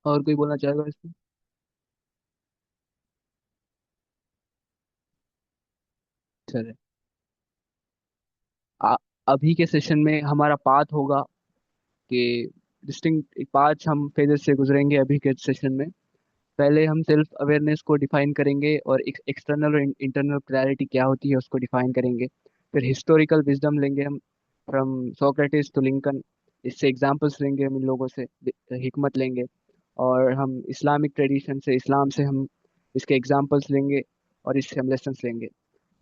और कोई बोलना चाहेगा इसमें? चले। आ- अभी के सेशन में हमारा पाथ होगा कि डिस्टिंक्ट पांच हम फेजेस से गुजरेंगे अभी के सेशन में। पहले हम सेल्फ अवेयरनेस को डिफाइन करेंगे और एक्सटर्नल और इंटरनल क्लैरिटी क्या होती है उसको डिफाइन करेंगे। फिर हिस्टोरिकल विजडम लेंगे हम, फ्रॉम सोक्रेटिस टू लिंकन। इससे एग्जांपल्स लेंगे हम इन लोगों से, हिकमत लेंगे। और हम इस्लामिक ट्रेडिशन से, इस्लाम से हम इसके एग्जांपल्स लेंगे और इससे हम लेसन्स लेंगे।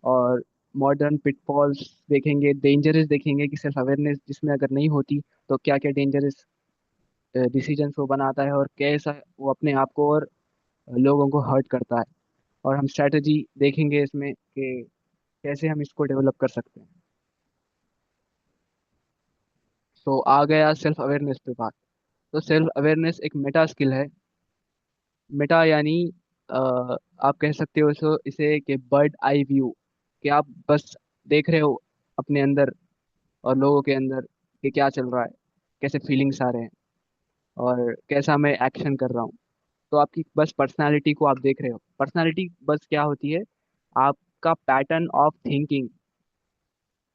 और मॉडर्न पिटफॉल्स देखेंगे, डेंजरस देखेंगे कि सेल्फ अवेयरनेस जिसमें अगर नहीं होती तो क्या क्या डेंजरस डिसीजंस वो बनाता है और कैसा वो अपने आप को और लोगों को हर्ट करता है। और हम स्ट्रैटेजी देखेंगे इसमें कि कैसे हम इसको डेवलप कर सकते हैं। तो आ गया सेल्फ अवेयरनेस पे बात। तो सेल्फ अवेयरनेस एक मेटा स्किल है। मेटा यानी अ, आप कह सकते हो इसको, इसे कि बर्ड आई व्यू, कि आप बस देख रहे हो अपने अंदर और लोगों के अंदर कि क्या चल रहा है, कैसे फीलिंग्स आ रहे हैं और कैसा मैं एक्शन कर रहा हूँ। तो आपकी बस पर्सनालिटी को आप देख रहे हो। पर्सनालिटी बस क्या होती है? आपका pattern of thinking,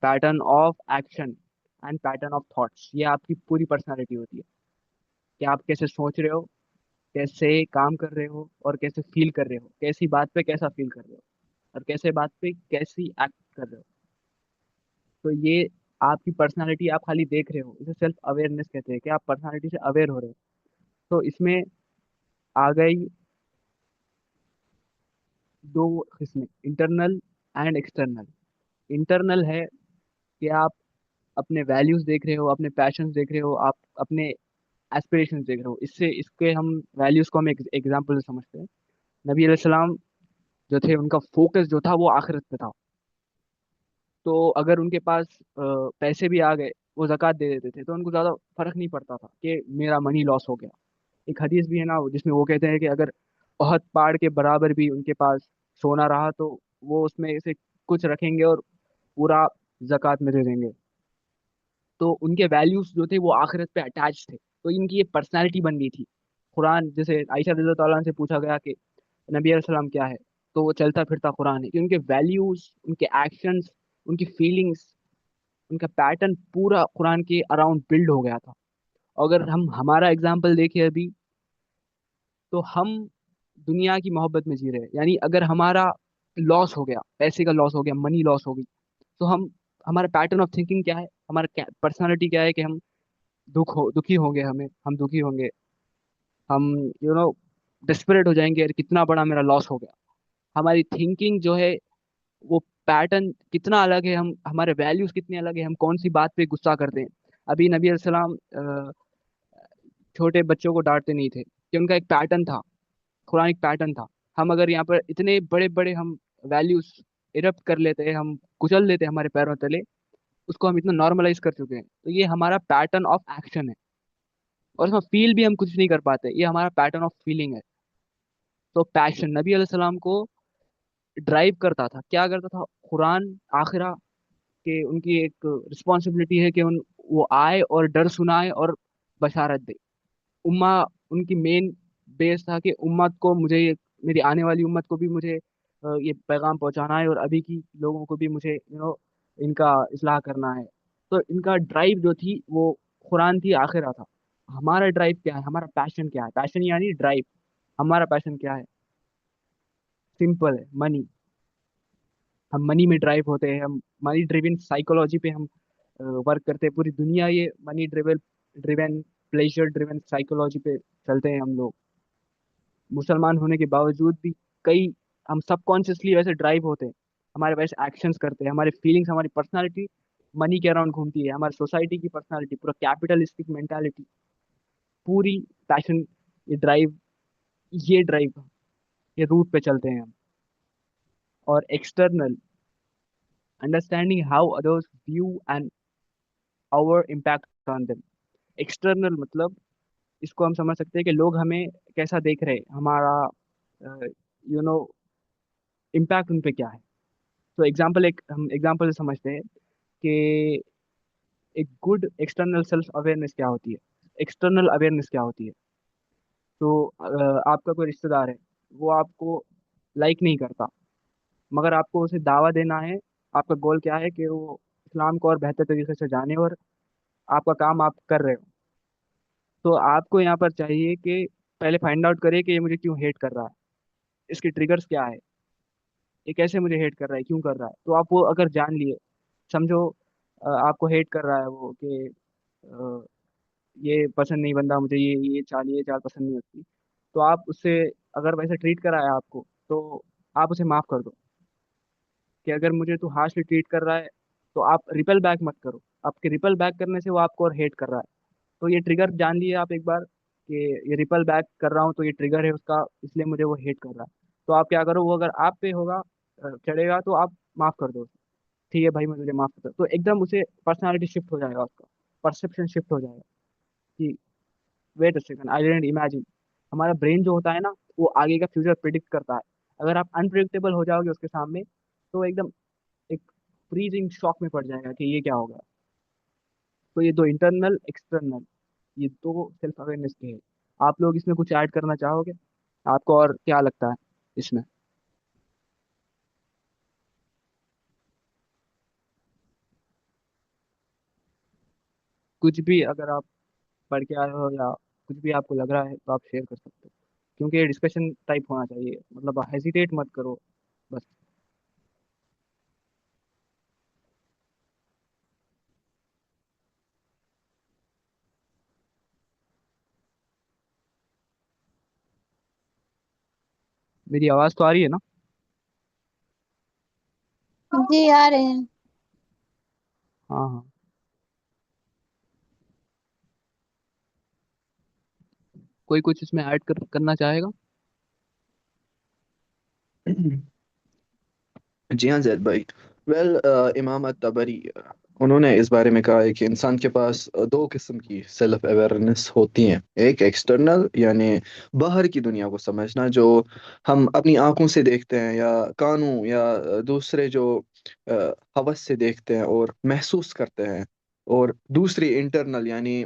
pattern of action and pattern of thoughts, ये आपकी पूरी पर्सनालिटी होती है कि आप कैसे सोच रहे हो, कैसे काम कर रहे हो और कैसे फील कर रहे हो, कैसी बात पे कैसा फील कर रहे हो और कैसे बात पे कैसी एक्ट कर रहे हो। तो ये आपकी पर्सनालिटी आप खाली देख रहे हो, इसे सेल्फ अवेयरनेस कहते हैं कि आप पर्सनालिटी से अवेयर हो रहे हो। तो इसमें आ गई दो किस्में, इंटरनल एंड एक्सटर्नल। इंटरनल है कि आप अपने वैल्यूज देख रहे हो, अपने पैशंस देख रहे हो, आप अपने एस्पिरेशंस देख रहे हो। इससे इसके हम वैल्यूज को हम एक एग्जाम्पल से समझते हैं। नबी अलैहिस्सलाम जो थे उनका फोकस जो था वो आखिरत पे था। तो अगर उनके पास पैसे भी आ गए, वो ज़कात दे देते थे तो उनको ज़्यादा फर्क नहीं पड़ता था कि मेरा मनी लॉस हो गया। एक हदीस भी है ना जिसमें वो कहते हैं कि अगर बहुत पहाड़ के बराबर भी उनके पास सोना रहा तो वो उसमें से कुछ रखेंगे और पूरा ज़कात में दे देंगे। तो उनके वैल्यूज जो थे वो आखिरत पे अटैच थे, तो इनकी ये पर्सनैलिटी बन गई थी। कुरान जैसे आयशा रज़ी अल्लाह अन्हा से पूछा गया कि नबी सलाम क्या है, तो वो चलता फिरता कुरान है, कि उनके वैल्यूज, उनके एक्शंस, उनकी फीलिंग्स, उनका पैटर्न पूरा कुरान के अराउंड बिल्ड हो गया था। अगर हम हमारा एग्जाम्पल देखें अभी, तो हम दुनिया की मोहब्बत में जी रहे हैं। यानी अगर हमारा लॉस हो गया, पैसे का लॉस हो गया, मनी लॉस हो गई, तो हम, हमारा पैटर्न ऑफ थिंकिंग क्या है, हमारा पर्सनालिटी क्या है कि हम दुखी होंगे, हम दुखी होंगे, हम डिस्परेट हो जाएंगे, यार कितना बड़ा मेरा लॉस हो गया। हमारी थिंकिंग जो है वो पैटर्न कितना अलग है, हम हमारे वैल्यूज कितने अलग है, हम कौन सी बात पे गुस्सा करते हैं। अभी नबी अलैहिस्सलाम छोटे बच्चों को डांटते नहीं थे कि उनका एक पैटर्न था, कुरान एक पैटर्न था। हम अगर यहाँ पर इतने बड़े बड़े हम वैल्यूज इरप्ट कर लेते हैं, हम कुचल देते हैं हमारे पैरों तले, उसको हम इतना नॉर्मलाइज कर चुके हैं, तो ये हमारा पैटर्न ऑफ एक्शन है। और इसमें फील भी हम कुछ नहीं कर पाते, ये हमारा पैटर्न ऑफ फीलिंग है। तो पैशन नबी अलैहि सलाम को ड्राइव करता था, क्या करता था? कुरान आखिरा के उनकी एक रिस्पॉन्सिबिलिटी है कि उन वो आए और डर सुनाए और बशारत दे। उम्मा उनकी मेन बेस था कि उम्मत को मुझे मेरी आने वाली उम्मत को भी मुझे ये पैगाम पहुंचाना है और अभी की लोगों को भी मुझे इनका इस्लाह करना है। तो इनका ड्राइव जो थी वो कुरान थी, आखिरा था। हमारा ड्राइव क्या है, हमारा पैशन क्या है? पैशन यानी ड्राइव। हमारा पैशन क्या है? सिंपल है, मनी। हम मनी में ड्राइव होते हैं, हम मनी ड्रिवन साइकोलॉजी पे हम वर्क करते हैं। पूरी दुनिया ये money driven driven pleasure driven psychology पे चलते हैं हम लोग। मुसलमान होने के बावजूद भी कई, हम सबकॉन्शियसली वैसे ड्राइव होते हैं, हमारे वैसे एक्शंस करते हैं, हमारे फीलिंग्स, हमारी पर्सनालिटी मनी के अराउंड घूमती है। हमारी सोसाइटी की पर्सनालिटी पूरा कैपिटलिस्टिक मेंटालिटी, पूरी पैशन, ये ड्राइव ये रूट पे चलते हैं हम। और external, understanding how others view and our impact on them. External मतलब इसको हम समझ सकते हैं कि लोग हमें कैसा देख रहे हैं, हमारा यू नो इम्पैक्ट उन पे क्या है। तो एग्जाम्पल, एक हम एग्जाम्पल से समझते हैं कि एक गुड एक्सटर्नल सेल्फ अवेयरनेस क्या होती है, एक्सटर्नल अवेयरनेस क्या होती है। तो आपका कोई रिश्तेदार है, वो आपको लाइक नहीं करता, मगर आपको उसे दावा देना है। आपका गोल क्या है कि वो इस्लाम को और बेहतर तरीके से जाने, और आपका काम आप कर रहे हो। तो आपको यहाँ पर चाहिए कि पहले फाइंड आउट करें कि ये मुझे क्यों हेट कर रहा है, इसके ट्रिगर्स क्या है, ये कैसे मुझे हेट कर रहा है, क्यों कर रहा है। तो आप वो अगर जान लिए, समझो आपको हेट कर रहा है वो कि अ, ये पसंद नहीं बंदा मुझे, ये चाल पसंद नहीं होती, तो आप उससे, अगर वैसे ट्रीट करा है आपको, तो आप उसे माफ कर दो। कि अगर मुझे तू हार्शली ट्रीट कर रहा है, तो आप रिपल बैक मत करो। आपके रिपल बैक करने से वो आपको और हेट कर रहा है। तो ये ट्रिगर जान लिए आप एक बार कि ये रिपल बैक कर रहा हूँ, तो ये ट्रिगर है उसका, इसलिए मुझे वो हेट कर रहा है। तो आप क्या करो, वो अगर आप पे होगा, चढ़ेगा, तो आप माफ कर दो उसे। ठीक है भाई, मैं तुझे माफ करता हूं। तो एकदम उसे पर्सनालिटी शिफ्ट हो जाएगा, उसका परसेप्शन शिफ्ट हो जाएगा कि wait a second, I didn't imagine. हमारा ब्रेन जो होता है ना, वो आगे का फ्यूचर प्रिडिक्ट करता है। अगर आप अनप्रिडिक्टेबल हो जाओगे उसके सामने, तो एकदम एक फ्रीजिंग शॉक में पड़ जाएगा कि ये क्या होगा। तो ये दो, इंटरनल एक्सटर्नल, ये दो सेल्फ अवेयरनेस के हैं। आप लोग इसमें कुछ ऐड करना चाहोगे? आपको और क्या लगता है इसमें? कुछ भी अगर आप पढ़ के आए हो, या कुछ भी आपको लग रहा है, तो आप शेयर कर सकते हो, क्योंकि ये डिस्कशन टाइप होना चाहिए, मतलब हेजिटेट मत करो बस। मेरी आवाज़ तो आ रही है ना? जी आ रहे हैं। हाँ हाँ। कोई कुछ इसमें ऐड करना चाहेगा? जी हाँ जैद भाई। वेल, इमाम अत-तबरी उन्होंने इस बारे में कहा है कि इंसान के पास दो किस्म की सेल्फ अवेयरनेस होती हैं। एक एक्सटर्नल, यानी बाहर की दुनिया को समझना, जो हम अपनी आंखों से देखते हैं या कानों या दूसरे जो हवस से देखते हैं और महसूस करते हैं। और दूसरी इंटरनल, यानी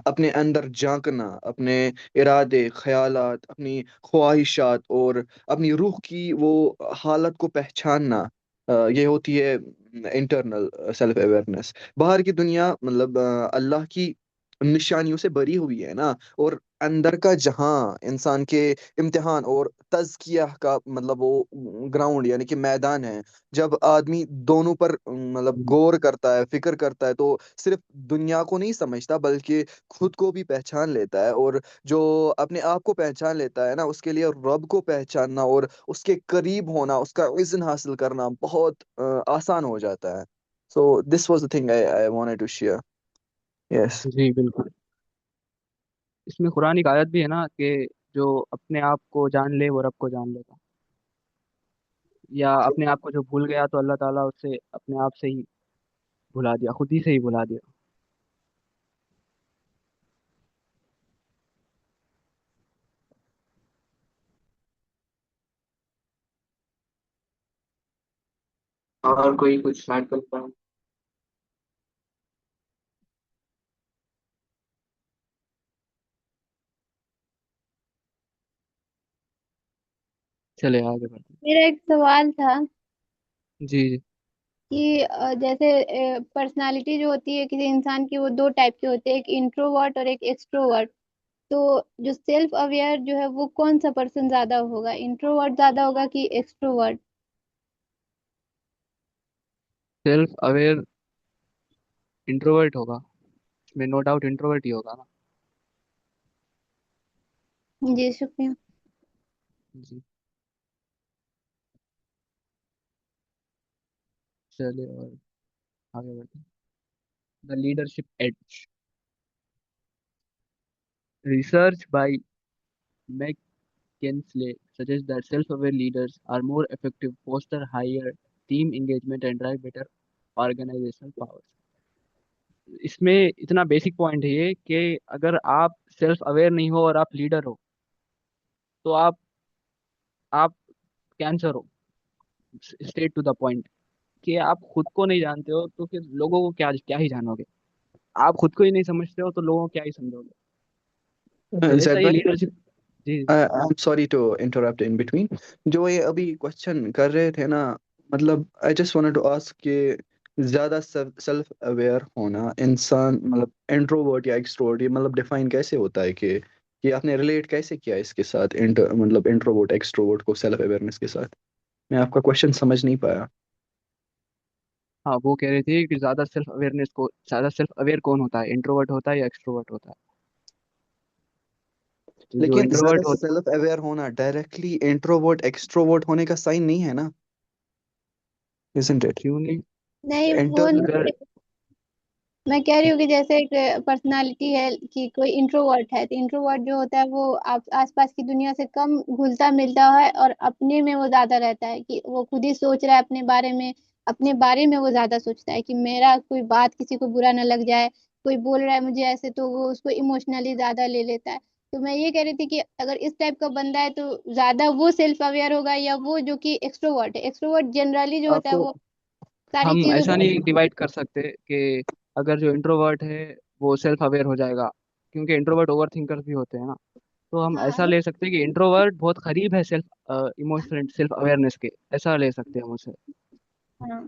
अपने अंदर झांकना, अपने इरादे, ख्यालात, अपनी ख्वाहिशात और अपनी रूह की वो हालत को पहचानना। ये होती है इंटरनल सेल्फ अवेयरनेस। बाहर की दुनिया मतलब अल्लाह की निशानियों से भरी हुई है ना। और अंदर का जहां इंसान के इम्तिहान और तज़किया का मतलब वो ग्राउंड, यानी कि मैदान है। जब आदमी दोनों पर मतलब गौर करता है, फिक्र करता है, तो सिर्फ दुनिया को नहीं समझता बल्कि खुद को भी पहचान लेता है। और जो अपने आप को पहचान लेता है ना, उसके लिए रब को पहचानना और उसके करीब होना, उसका इज़्न हासिल करना बहुत आसान हो जाता है। So this was the thing I I wanted to share. Yes. जी बिल्कुल। इसमें कुरान की आयत भी है ना कि जो अपने आप को जान ले, वो रब को जान लेगा। या अपने आप को जो भूल गया, तो अल्लाह ताला उससे अपने आप से ही भुला दिया, खुद ही से ही भुला दिया। और कोई कुछ ऐड करता है? चले आगे बढ़ते मेरा एक सवाल था हैं। जी जी। कि जैसे पर्सनालिटी जो होती है किसी इंसान की, वो दो टाइप की होती है, एक इंट्रोवर्ट और एक एक्सट्रोवर्ट। तो जो सेल्फ अवेयर जो है वो कौन सा पर्सन ज्यादा होगा, इंट्रोवर्ट ज्यादा होगा कि एक्सट्रोवर्ट? सेल्फ अवेयर इंट्रोवर्ट होगा, इसमें नो डाउट इंट्रोवर्ट ही होगा ना। जी शुक्रिया। जी। चलिए और आगे बढ़ते हैं। The leadership edge. Research by McKinsey suggests that self-aware leaders are more effective, foster higher team engagement and drive better organizational powers। इसमें इतना बेसिक पॉइंट है ये कि अगर आप सेल्फ अवेयर नहीं हो और आप लीडर हो, तो आप कैंसर हो। स्ट्रेट टू द पॉइंट, कि आप खुद को नहीं जानते हो, तो फिर लोगों को क्या क्या ही जानोगे। आप खुद को ही नहीं समझते हो, तो लोगों को क्या ही समझोगे। तो ऐसा जैद ये भाई, लीडरशिप। जी। I am sorry to interrupt in between. जो ये अभी क्वेश्चन कर रहे थे ना, मतलब I just wanted to ask कि ज्यादा सेल्फ अवेयर होना इंसान, मतलब इंट्रोवर्ट या एक्सट्रोवर्ट, ये मतलब डिफाइन कैसे होता है कि आपने रिलेट कैसे किया इसके साथ, मतलब इंट्रोवर्ट एक्सट्रोवर्ट को सेल्फ अवेयरनेस के साथ? मैं आपका क्वेश्चन समझ नहीं पाया। हाँ, वो कह रहे थे कि ज्यादा सेल्फ अवेयर कौन होता है, इंट्रोवर्ट होता है या एक्सट्रोवर्ट होता है। तो जो लेकिन ज्यादा इंट्रोवर्ट होता सेल्फ अवेयर होना डायरेक्टली इंट्रोवर्ट एक्सट्रोवर्ट होने का साइन नहीं है ना, इजंट इट? क्यों नहीं? नहीं वो इंटरनल। अगर मैं कह रही हूँ कि जैसे एक पर्सनालिटी है कि कोई इंट्रोवर्ट है, तो इंट्रोवर्ट जो होता है वो आप आसपास की दुनिया से कम घुलता मिलता है और अपने में वो ज्यादा रहता है, कि वो खुद ही सोच रहा है अपने बारे में। अपने बारे में वो ज्यादा सोचता है कि मेरा कोई बात किसी को बुरा ना लग जाए, कोई बोल रहा है मुझे ऐसे तो वो उसको इमोशनली ज्यादा ले लेता है। तो मैं ये कह रही थी कि अगर इस टाइप का बंदा है तो ज्यादा वो सेल्फ अवेयर होगा, या वो जो कि एक्सट्रोवर्ट है। एक्सट्रोवर्ट जनरली जो होता है आपको वो सारी हम चीजों ऐसा को। नहीं डिवाइड कर सकते कि अगर जो इंट्रोवर्ट है वो सेल्फ अवेयर हो जाएगा, क्योंकि इंट्रोवर्ट ओवर थिंकर भी होते हैं ना। तो हम ऐसा हाँ ले सकते हैं कि इंट्रोवर्ट बहुत करीब है सेल्फ इमोशनल सेल्फ अवेयरनेस के, ऐसा ले सकते हैं हम उसे। हाँ।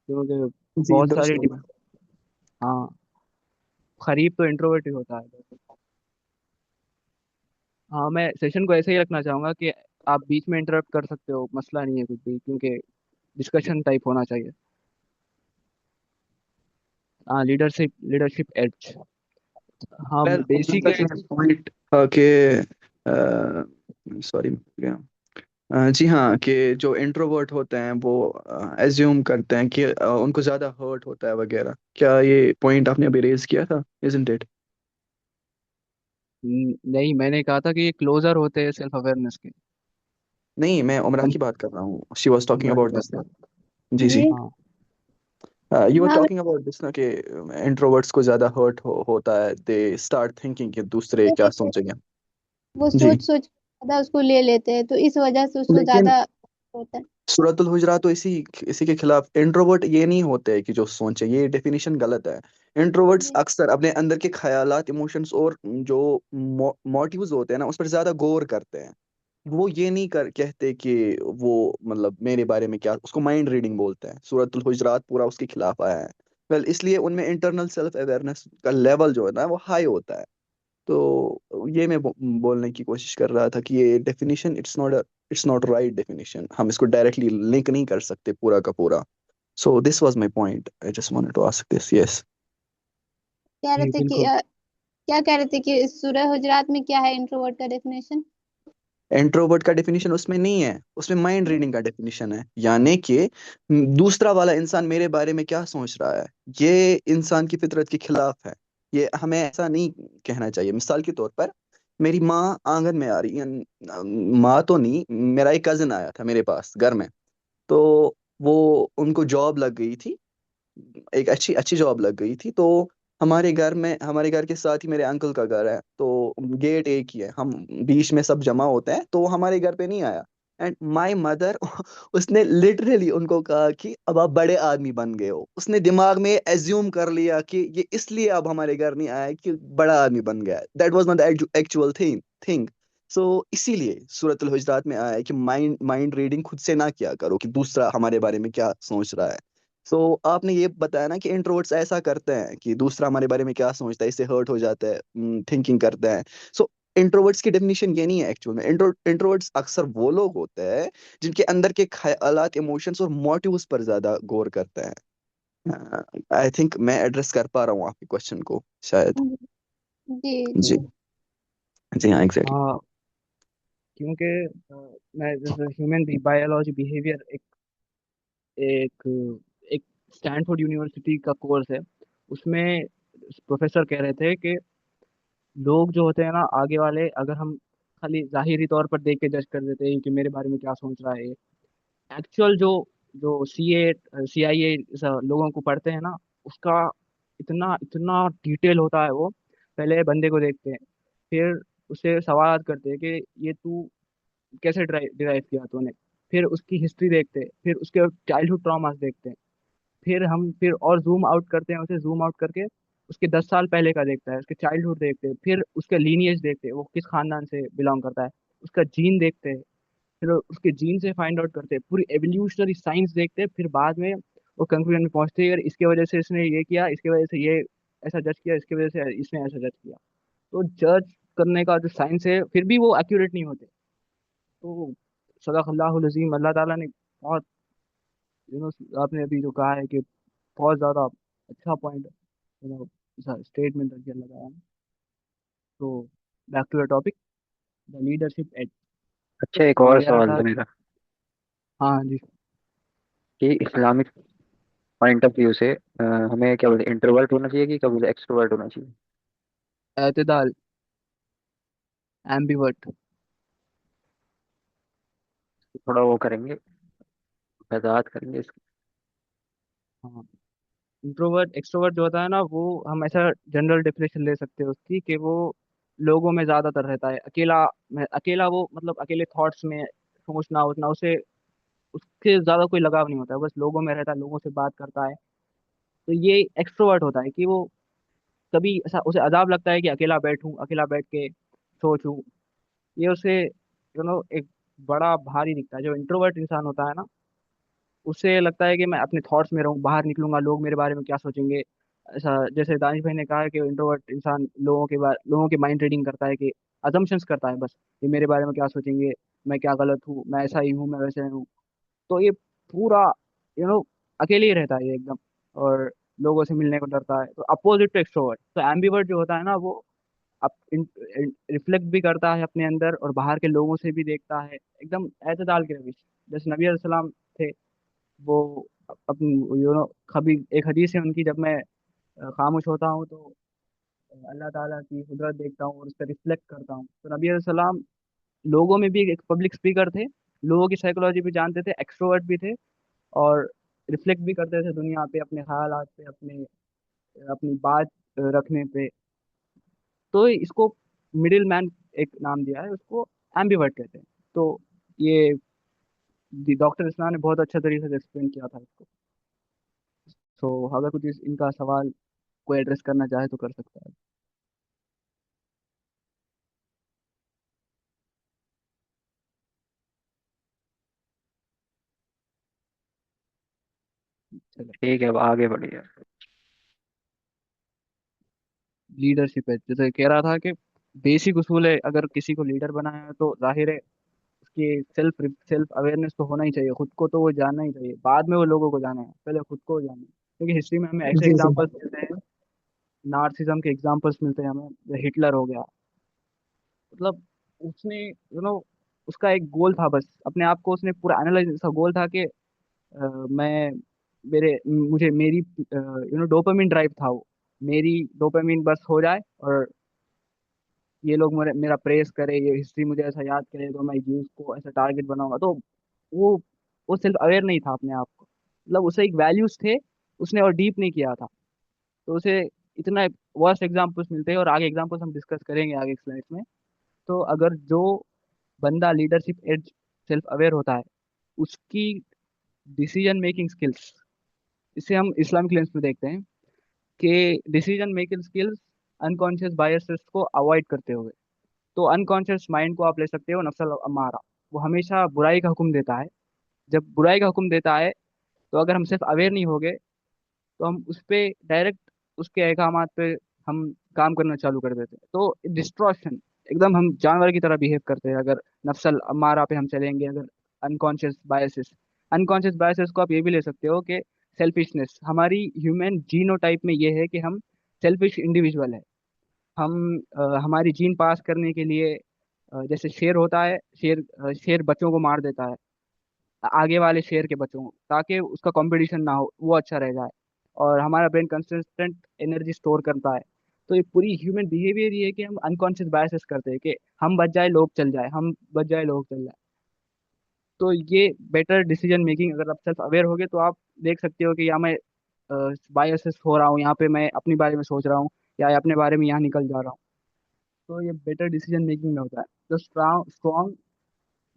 क्योंकि जी बहुत दुरुस्त सारी होगा। हाँ, करीब तो इंट्रोवर्ट ही होता है। हाँ, मैं सेशन को ऐसे ही रखना चाहूंगा कि आप बीच में इंटरप्ट कर सकते हो, मसला नहीं है कुछ भी, क्योंकि डिस्कशन टाइप होना चाहिए। हाँ, लीडरशिप लीडरशिप एज। हाँ, वेल जहाँ बेसिक तक है। मैं पॉइंट के, सॉरी, जी हाँ, कि जो इंट्रोवर्ट होते हैं वो एज्यूम करते हैं कि उनको ज़्यादा हर्ट होता है वगैरह। क्या ये पॉइंट आपने अभी रेज किया था, इजंट इट? नहीं, मैंने कहा था कि ये क्लोजर होते हैं सेल्फ अवेयरनेस के। नहीं, मैं उमरा हम की बात कर रहा हूँ, शी वॉज टॉकिंग उम्र की अबाउट बात दिस। कर। जी जी। जी। हाँ। यू आर हाँ टॉकिंग अबाउट दिस ना, कि इंट्रोवर्ट्स को ज़्यादा हर्ट होता है, दे स्टार्ट थिंकिंग कि दूसरे क्या सोचेंगे। वो जी। सोच सोच के ज्यादा उसको ले लेते हैं, तो इस वजह से उसको लेकिन ज्यादा होता है। सूरतुल हुजरात तो इसी इसी के खिलाफ, इंट्रोवर्ट ये नहीं होते कि जो सोचे, ये डेफिनेशन गलत है। इंट्रोवर्ट्स जी। अक्सर अपने अंदर के ख्यालात, इमोशंस और जो मोटिव्स होते हैं ना, उस पर ज्यादा गौर करते हैं। वो ये नहीं कहते कि वो, मतलब मेरे बारे में क्या, उसको माइंड रीडिंग बोलते हैं। सूरतुल हुजरात पूरा उसके खिलाफ आया है। वेल, इसलिए उनमें इंटरनल सेल्फ अवेयरनेस का लेवल जो है ना वो हाई होता है। तो ये मैं बोलने की कोशिश कर रहा था कि ये definition, it's not right definition, हम इसको डायरेक्टली लिंक नहीं कर सकते पूरा का पूरा। So this was my point, I just wanted to ask this, yes. कह रहे जी, थे कि बिल्कुल। क्या कह रहे थे कि सूरह हुजरात में क्या है इंट्रोवर्ट का डेफिनेशन? इंट्रोवर्ट का डेफिनेशन उसमें नहीं है, उसमें माइंड रीडिंग का डेफिनेशन है। यानी कि दूसरा वाला इंसान मेरे बारे में क्या सोच रहा है, ये इंसान की फितरत के खिलाफ है। ये हमें ऐसा नहीं कहना चाहिए। मिसाल के तौर पर, मेरी माँ आंगन में आ रही है, माँ तो नहीं, मेरा एक कजिन आया था मेरे पास घर में। तो वो, उनको जॉब लग गई थी, एक अच्छी अच्छी जॉब लग गई थी। तो हमारे घर के साथ ही मेरे अंकल का घर है, तो गेट एक ही है, हम बीच में सब जमा होते हैं। तो वो हमारे घर पे नहीं आया। एंड माई मदर उसने लिटरली उनको कहा कि अब आप बड़े आदमी बन गए हो। उसने दिमाग में एज्यूम कर लिया कि ये इसलिए अब हमारे घर नहीं आया कि बड़ा आदमी बन गया है। That was not the actual thing. So इसीलिए सूरत अल हुजरात में आया है कि माइंड माइंड रीडिंग खुद से ना किया करो कि दूसरा हमारे बारे में क्या सोच रहा है। सो आपने ये बताया ना कि इंट्रोवर्ट्स ऐसा करते हैं कि दूसरा हमारे बारे में क्या सोचता है, इससे हर्ट हो जाता है, थिंकिंग करते हैं। सो इंट्रोवर्ट्स की डेफिनेशन ये नहीं है एक्चुअल में। इंट्रोवर्ट्स अक्सर वो लोग होते हैं जिनके अंदर के ख्यालात, इमोशंस और मोटिव्स पर ज्यादा गौर करते हैं। आई थिंक मैं एड्रेस कर पा रहा हूँ आपके क्वेश्चन को शायद। जी जी। जी। जी हाँ, एग्जैक्टली। हाँ, क्योंकि मैं जैसे ह्यूमन बायोलॉजी बिहेवियर एक एक एक स्टैनफोर्ड यूनिवर्सिटी का कोर्स है। उसमें प्रोफेसर कह रहे थे कि लोग जो होते हैं ना, आगे वाले, अगर हम खाली जाहिरी तौर पर देख के जज कर देते हैं कि मेरे बारे में क्या सोच रहा है, एक्चुअल जो जो सी आई ए लोगों को पढ़ते हैं ना, उसका इतना इतना डिटेल होता है। वो पहले बंदे को देखते हैं, फिर उससे सवाल करते हैं कि ये तू कैसे डिराइव किया तूने। फिर उसकी हिस्ट्री देखते हैं, फिर उसके चाइल्डहुड ट्रॉमास देखते हैं। फिर और जूम आउट करते हैं, उसे जूम आउट करके उसके 10 साल पहले का देखता है, उसके चाइल्डहुड देखते हैं, फिर उसका लीनिएज देखते हैं, वो किस खानदान से बिलोंग करता है, उसका जीन देखते हैं, फिर उसके जीन से फाइंड आउट करते हैं, पूरी एवोल्यूशनरी साइंस देखते हैं, फिर बाद में वो कंक्लूजन में पहुंचते हैं यार इसके वजह से इसने ये किया, इसके वजह से ये ऐसा जज किया, इसकी वजह से इसने ऐसा जज किया। तो जज करने का जो साइंस है फिर भी वो एक्यूरेट नहीं होते। तो सदाकल्लाहुल अज़ीम, अल्लाह ताला ने बहुत, आपने अभी जो कहा है कि बहुत ज़्यादा अच्छा पॉइंट स्टेटमेंट रख लगाया है। तो back to the topic, the leadership eight. अच्छा, एक तो मैं और कह रहा सवाल था था कि मेरा हाँ जी। कि इस्लामिक पॉइंट ऑफ व्यू से हमें क्या बोलते हैं, इंट्रोवर्ट होना चाहिए कि क्या बोलते हैं एक्सट्रोवर्ट होना चाहिए? एतदाल, एम्बिवर्ट। थोड़ा वो करेंगे, वजाहत करेंगे इसकी। हाँ, इंट्रोवर्ट एक्सट्रोवर्ट जो होता है ना, वो हम ऐसा जनरल डेफिनेशन ले सकते हैं उसकी कि वो लोगों में ज्यादातर रहता है, अकेला। अकेला वो मतलब अकेले थॉट्स में सोचना उतना उसे, उसके ज्यादा कोई लगाव नहीं होता है, बस लोगों में रहता है, लोगों से बात करता है। तो ये एक्सट्रोवर्ट होता है कि वो कभी ऐसा उसे अजाब लगता है कि अकेला बैठूं, अकेला बैठ के सोचूं, ये उसे एक बड़ा भारी दिखता है। जो इंट्रोवर्ट इंसान होता है ना, उसे लगता है कि मैं अपने थॉट्स में रहूं, बाहर निकलूंगा लोग मेरे बारे में क्या सोचेंगे। ऐसा जैसे दानिश भाई ने कहा है कि इंट्रोवर्ट इंसान लोगों के माइंड रीडिंग करता है, कि अजम्पशंस करता है बस, कि मेरे बारे में क्या सोचेंगे, मैं क्या गलत हूँ, मैं ऐसा ही हूँ, मैं वैसे हूँ। तो ये पूरा यू नो अकेले ही रहता है ये एकदम, और लोगों से मिलने को डरता है। तो अपोजिट टू एक्सट्रोवर्ट। तो एम्बिवर्ट जो होता है ना, वो अप रिफ्लेक्ट भी करता है अपने अंदर और बाहर के लोगों से भी देखता है, एकदम एतदाल के रविश। जैसे नबी अलैहि सलाम थे, वो अपनी कभी एक हदीस है उनकी, जब मैं खामोश होता हूँ तो अल्लाह ताला की कुदरत देखता हूँ और उस पर रिफ्लेक्ट करता हूँ। तो नबी अलैहि सलाम लोगों में भी एक पब्लिक स्पीकर थे, लोगों की साइकोलॉजी भी जानते थे, एक्सट्रोवर्ट भी थे, और रिफ्लेक्ट भी करते थे दुनिया पे, अपने ख्यालात पे, अपने अपनी बात रखने पे। तो इसको मिडिल मैन एक नाम दिया है उसको, एम्बिवर्ट कहते हैं। तो ये डॉक्टर इस्लाम ने बहुत अच्छा तरीके से एक्सप्लेन किया था इसको। तो अगर कुछ इनका सवाल कोई एड्रेस करना चाहे तो कर सकता है। चलो, ठीक है, अब आगे बढ़िए। लीडरशिप है, जैसे कह रहा था कि बेसिक उसूल है, अगर किसी को लीडर बनाना है तो जाहिर है उसकी सेल्फ सेल्फ अवेयरनेस तो होना ही चाहिए, खुद को तो वो जानना ही चाहिए, बाद में वो लोगों को जाना है, पहले खुद को जाना है। क्योंकि हिस्ट्री में हमें ऐसे जी जी। एग्जांपल्स मिलते हैं, नार्सिज्म के एग्जांपल्स मिलते हैं हमें, जैसे हिटलर हो गया। मतलब उसने उसका एक गोल था, बस अपने आप को उसने पूरा एनालाइज, उसका गोल था कि मैं मेरे मुझे मेरी डोपामिन ड्राइव था वो, मेरी डोपामिन बस हो जाए और ये लोग मेरा प्रेस करे, ये हिस्ट्री मुझे ऐसा याद करे, तो मैं यूज को ऐसा टारगेट बनाऊंगा। तो वो वो सेल्फ अवेयर नहीं था अपने आप को, मतलब उसे एक वैल्यूज थे, उसने और डीप नहीं किया था। तो उसे इतना वर्स्ट एग्जाम्पल्स मिलते हैं, और आगे एग्जाम्पल्स हम डिस्कस करेंगे आगे स्लाइड्स में। तो अगर जो बंदा लीडरशिप एज सेल्फ अवेयर होता है, उसकी डिसीजन मेकिंग स्किल्स, इसे हम इस्लामिक लेंस में देखते हैं कि decision making skills unconscious biases को अवॉइड करते हुए। तो अनकॉन्शियस माइंड को आप ले सकते हो नफ्सल अम्मारा, वो हमेशा बुराई का हुक्म देता है। जब बुराई का हुक्म देता है, तो अगर हम सिर्फ अवेयर नहीं होंगे, तो हम उस पे डायरेक्ट उसके अहकामात पे हम काम करना चालू कर देते हैं। तो डिस्ट्रॉशन, एकदम हम जानवर की तरह बिहेव करते हैं अगर नफ्सल अम्मारा पे हम चलेंगे। अगर अनकॉन्शियस बायसेस को आप ये भी ले सकते हो कि सेल्फिशनेस, हमारी ह्यूमन जीनोटाइप में ये है कि हम सेल्फिश इंडिविजुअल है। हम हमारी जीन पास करने के लिए जैसे शेर होता है, शेर बच्चों को मार देता है, आगे वाले शेर के बच्चों को, ताकि उसका कंपटीशन ना हो, वो अच्छा रह जाए। और हमारा ब्रेन कंसिस्टेंट एनर्जी स्टोर करता है। तो ये पूरी ह्यूमन बिहेवियर ये है कि हम अनकॉन्शियस बायसेस करते हैं कि हम बच जाए लोग चल जाए, हम बच जाए लोग चल जाए। तो ये बेटर डिसीजन मेकिंग, अगर आप सेल्फ अवेयर होगे तो आप देख सकते हो कि या मैं बायसेस हो रहा हूँ, यहाँ पे मैं अपने बारे में सोच रहा हूँ, या अपने बारे में यहाँ निकल जा रहा हूँ। तो ये बेटर डिसीजन मेकिंग में होता है। तो strong strong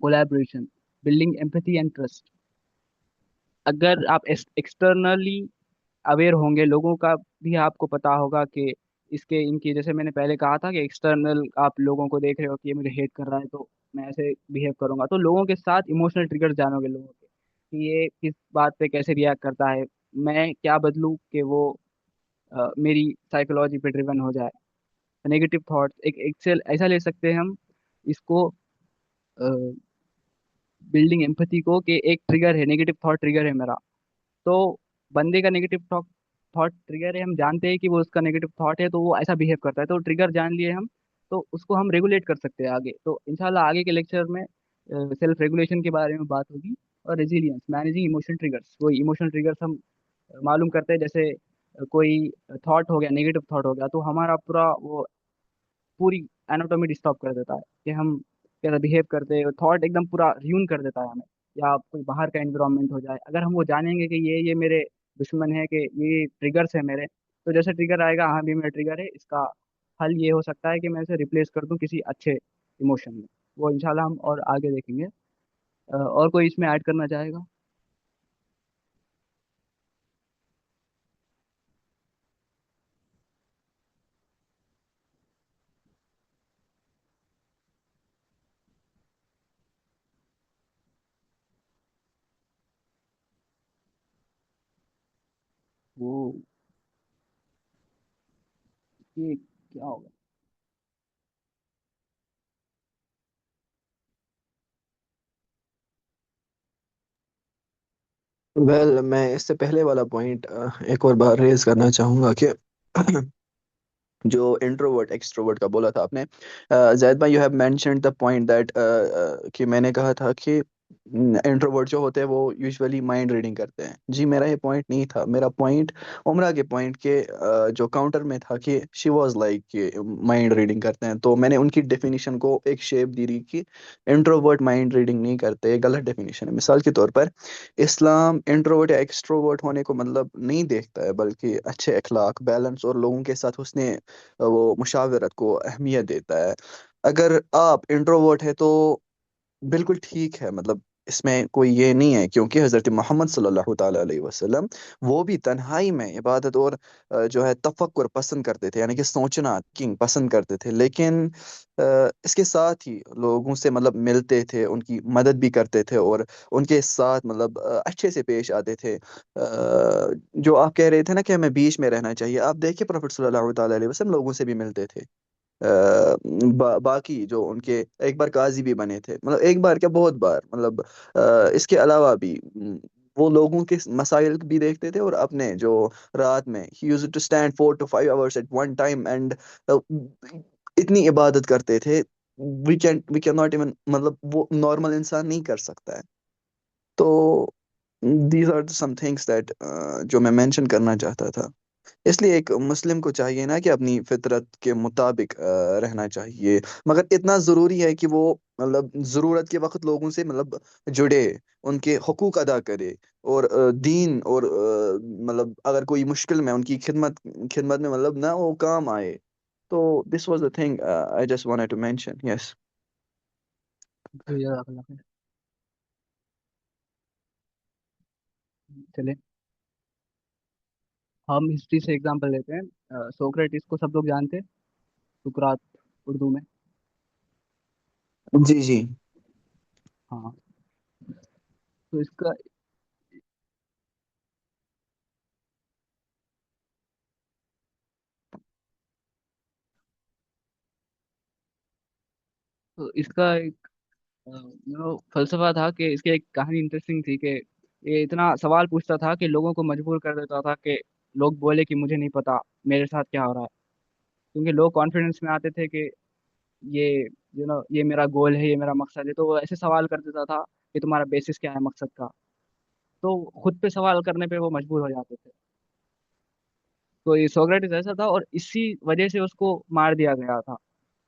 collaboration, building empathy and trust. अगर आप एक्सटर्नली अवेयर होंगे लोगों का भी, आपको पता होगा कि इसके इनकी, जैसे मैंने पहले कहा था कि एक्सटर्नल आप लोगों को देख रहे हो कि ये मुझे हेट कर रहा है तो मैं ऐसे बिहेव करूंगा, तो लोगों के साथ इमोशनल ट्रिगर जानोगे लोगों के कि ये किस बात पे कैसे रिएक्ट करता है, मैं क्या बदलूं कि वो मेरी साइकोलॉजी पे ड्रिवन हो जाए। नेगेटिव थॉट्स एक एक्सेल ऐसा ले सकते हैं हम इसको, बिल्डिंग एम्पैथी को, कि एक ट्रिगर है, नेगेटिव थॉट ट्रिगर है मेरा, तो बंदे का नेगेटिव थॉट थॉट ट्रिगर है, हम जानते हैं कि वो उसका नेगेटिव थॉट है तो वो ऐसा बिहेव करता है, तो ट्रिगर जान लिए हम, तो उसको हम रेगुलेट कर सकते हैं आगे। तो इंशाल्लाह आगे के लेक्चर में सेल्फ रेगुलेशन के बारे में बात होगी, और रेजिलियंस मैनेजिंग इमोशनल ट्रिगर्स, वो इमोशनल ट्रिगर्स हम मालूम करते हैं। जैसे कोई थॉट हो गया, नेगेटिव थॉट हो गया, तो हमारा पूरा वो पूरी एनाटॉमी डिस्टर्ब कर देता है कि हम कैसा बिहेव करते हैं, थॉट एकदम पूरा र्यून कर देता है हमें। या कोई बाहर का एनवायरनमेंट हो जाए, अगर हम वो जानेंगे कि ये मेरे दुश्मन है, कि ये ट्रिगर्स है मेरे, तो जैसे ट्रिगर आएगा, हाँ भी मेरा ट्रिगर है, इसका हल ये हो सकता है कि मैं इसे रिप्लेस कर दूं किसी अच्छे इमोशन में। वो इंशाल्लाह हम और आगे देखेंगे। और कोई इसमें ऐड करना चाहेगा? वो ये क्या होगा? वेल, मैं इससे पहले वाला पॉइंट एक और बार रेज करना चाहूँगा कि जो इंट्रोवर्ट एक्सट्रोवर्ट का बोला था आपने, जायद भाई, you have mentioned the point that, कि मैंने कहा था कि इंट्रोवर्ट जो होते हैं वो यूजुअली माइंड रीडिंग करते हैं। जी, मेरा ये पॉइंट नहीं था। मेरा पॉइंट उमरा के पॉइंट के जो काउंटर में था कि शी वाज लाइक कि माइंड रीडिंग करते हैं, तो मैंने उनकी डेफिनेशन को एक शेप दी रही कि इंट्रोवर्ट माइंड रीडिंग नहीं करते, ये गलत डेफिनेशन है। मिसाल के तौर पर इस्लाम इंट्रोवर्ट या एक्सट्रोवर्ट होने को मतलब नहीं देखता है, बल्कि अच्छे अखलाक, बैलेंस और लोगों के साथ उसने वो मुशावरत को अहमियत देता है। अगर आप इंट्रोवर्ट है तो बिल्कुल ठीक है, मतलब इसमें कोई ये नहीं है, क्योंकि हज़रत मोहम्मद सल्लल्लाहु ताला अलैहि वसल्लम वो भी तन्हाई में इबादत और जो है तफक्कुर पसंद करते थे, यानी कि सोचना, थिंकिंग पसंद करते थे। लेकिन इसके साथ ही लोगों से मतलब मिलते थे, उनकी मदद भी करते थे और उनके साथ मतलब अच्छे से पेश आते थे। जो आप कह रहे थे ना कि हमें बीच में रहना चाहिए, आप देखिए प्रॉफेट सल्लल्लाहु ताला अलैहि वसल्लम लोगों से भी मिलते थे। बाकी जो उनके एक बार काजी भी बने थे, मतलब एक बार क्या, बहुत बार, मतलब इसके अलावा भी वो लोगों के मसाइल भी देखते थे, और अपने जो रात में ही used to stand 4 to 5 hours at one time, and इतनी इबादत करते थे, वी कैन नॉट इवन, मतलब वो नॉर्मल इंसान नहीं कर सकता है। तो these are some things that जो मैं मेंशन करना चाहता था। इसलिए एक मुस्लिम को चाहिए ना कि अपनी फितरत के मुताबिक रहना चाहिए, मगर इतना ज़रूरी है कि वो मतलब ज़रूरत के वक्त लोगों से मतलब जुड़े, उनके हुकूक अदा करे, और दीन और मतलब अगर कोई मुश्किल में उनकी खिदमत खिदमत में मतलब ना वो काम आए। तो this was the thing I just wanted to mention. Yes. जी, जज़ाकल्लाह खैर। चले, हम हिस्ट्री से एग्जांपल लेते हैं। सोक्रेटिस को सब लोग जानते हैं, सुकरात उर्दू में। जी जी। हाँ, तो इसका, तो इसका एक फलसफा था कि इसकी एक कहानी इंटरेस्टिंग थी कि ये इतना सवाल पूछता था कि लोगों को मजबूर कर देता था कि लोग बोले कि मुझे नहीं पता मेरे साथ क्या हो रहा है, क्योंकि लोग कॉन्फिडेंस में आते थे कि ये ये मेरा गोल है, ये मेरा मकसद है, तो वो ऐसे सवाल कर देता था कि तुम्हारा बेसिस क्या है मकसद का। तो खुद पे सवाल करने पे वो मजबूर हो जाते थे। तो ये सोक्रेटिस ऐसा था, और इसी वजह से उसको मार दिया गया था।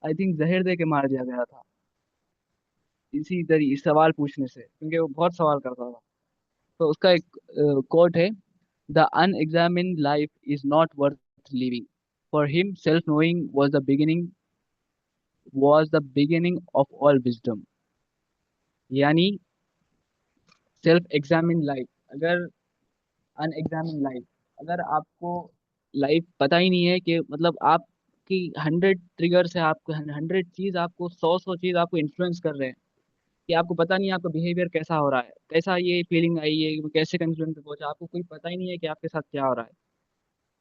आई थिंक जहर दे के मार दिया गया था, इसी तरीके सवाल पूछने से, क्योंकि वो बहुत सवाल करता था। तो उसका एक कोट है, the unexamined life is not worth living, for him self knowing was the beginning of all wisdom। यानी सेल्फ एग्जामिन लाइफ, अगर अनएग्जामिन लाइफ, अगर आपको लाइफ पता ही नहीं है कि मतलब आपकी 100 ट्रिगर से आपको 100 चीज आपको 100 चीज आपको इन्फ्लुएंस कर रहे हैं, कि आपको पता नहीं है आपका बिहेवियर कैसा हो रहा है, कैसा ये फीलिंग आई है, कैसे कंक्लूजन पे पहुंचा, आपको कोई पता ही नहीं है कि आपके साथ क्या हो रहा है।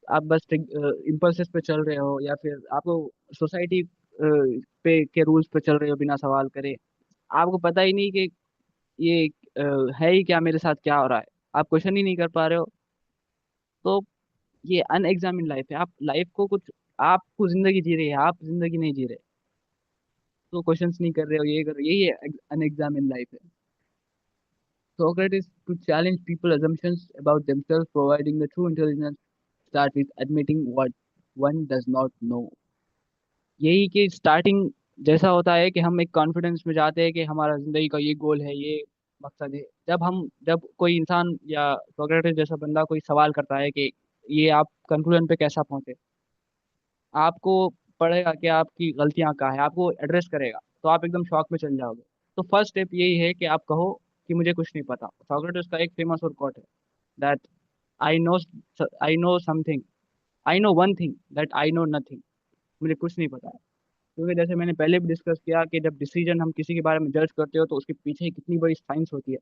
आप बस इम्पल्सिस पे चल रहे हो, या फिर आपको सोसाइटी पे के रूल्स पे चल रहे हो बिना सवाल करे। आपको पता ही नहीं कि ये है ही क्या, मेरे साथ क्या हो रहा है, आप क्वेश्चन ही नहीं कर पा रहे हो। तो ये अनएग्जामिन लाइफ है। आप लाइफ को कुछ, आपको जिंदगी जी रही है, आप जिंदगी नहीं जी रहे, तो क्वेश्चंस नहीं कर रहे हो, ये कर रहे हो, यही अनएग्जामिन लाइफ है। Socrates to challenge people's assumptions about themselves, providing the true intelligence start with admitting what one does not know। यही कि स्टार्टिंग जैसा होता है कि हम एक कॉन्फिडेंस में जाते हैं कि हमारा जिंदगी का ये गोल है, ये मकसद है। जब कोई इंसान या सोक्रेटिस जैसा बंदा कोई सवाल करता है कि ये आप कंक्लूजन पे कैसा पहुंचे, आपको पढ़ेगा कि आपकी गलतियां कहाँ है, आपको एड्रेस करेगा, तो आप एकदम शॉक में चल जाओगे। तो फर्स्ट स्टेप यही है कि आप कहो कि मुझे कुछ नहीं पता। सोक्रेटिस का एक फेमस और कोट है that I know I know something, I know one thing that I know nothing. मुझे कुछ नहीं पता है। क्योंकि जैसे मैंने पहले भी डिस्कस किया कि जब डिसीजन हम किसी के बारे में जज करते हो तो उसके पीछे कितनी बड़ी साइंस होती है।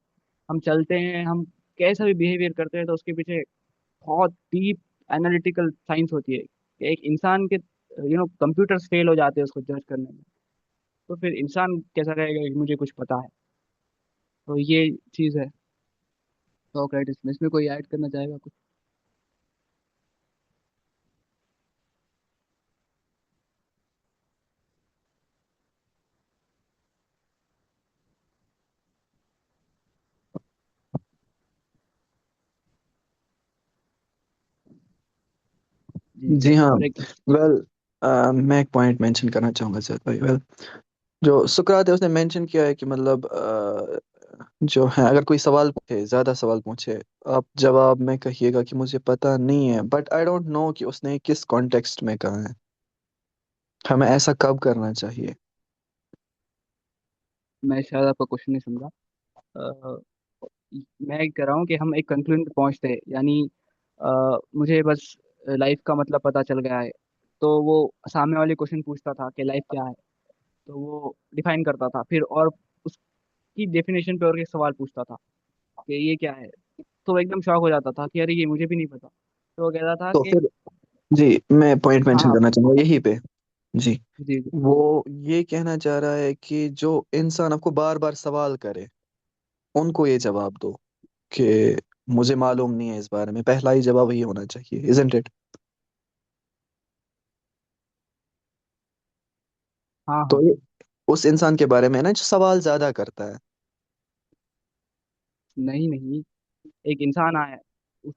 हम चलते हैं, हम कैसा भी बिहेवियर करते हैं, तो उसके पीछे बहुत डीप एनालिटिकल साइंस होती है कि एक इंसान के कंप्यूटर्स फेल हो जाते हैं उसको जज करने में। तो फिर इंसान कैसा कहेगा कि मुझे कुछ पता है। तो ये चीज़ है सोक्रेटिस में। इसमें कोई ऐड करना चाहेगा कुछ? जी जी हाँ। और एक। वेल, मैं एक पॉइंट मेंशन करना चाहूंगा सर भाई। वेल, जो सुकरात है उसने मेंशन किया है कि मतलब जो है, अगर कोई सवाल पूछे, ज्यादा सवाल पूछे, आप जवाब में कहिएगा कि मुझे पता नहीं है, बट आई डोंट नो कि उसने किस कॉन्टेक्स्ट में कहा है। हमें ऐसा कब करना चाहिए? मैं शायद आपका क्वेश्चन नहीं समझा। अ, मैं कह रहा हूँ कि हम एक कंक्लूजन पे पहुंचते हैं, यानी मुझे बस लाइफ का मतलब पता चल गया है। तो वो सामने वाले क्वेश्चन पूछता था कि लाइफ क्या है, तो वो डिफाइन करता था, फिर और उसकी डेफिनेशन पे और एक सवाल पूछता था कि ये क्या है। तो वो एकदम शॉक हो जाता था कि अरे ये मुझे भी नहीं पता। तो वो कहता था तो कि फिर जी, मैं पॉइंट हाँ मेंशन हाँ। करना चाहूंगा यहीं पे। जी, जी जी। वो ये कहना चाह रहा है कि जो इंसान आपको बार बार सवाल करे, उनको ये जवाब दो कि मुझे मालूम नहीं है इस बारे में। पहला ही जवाब ये होना चाहिए, इजंट इट? हाँ तो हाँ। ये उस इंसान के बारे में है ना जो सवाल ज्यादा करता है। नहीं नहीं, एक इंसान आया,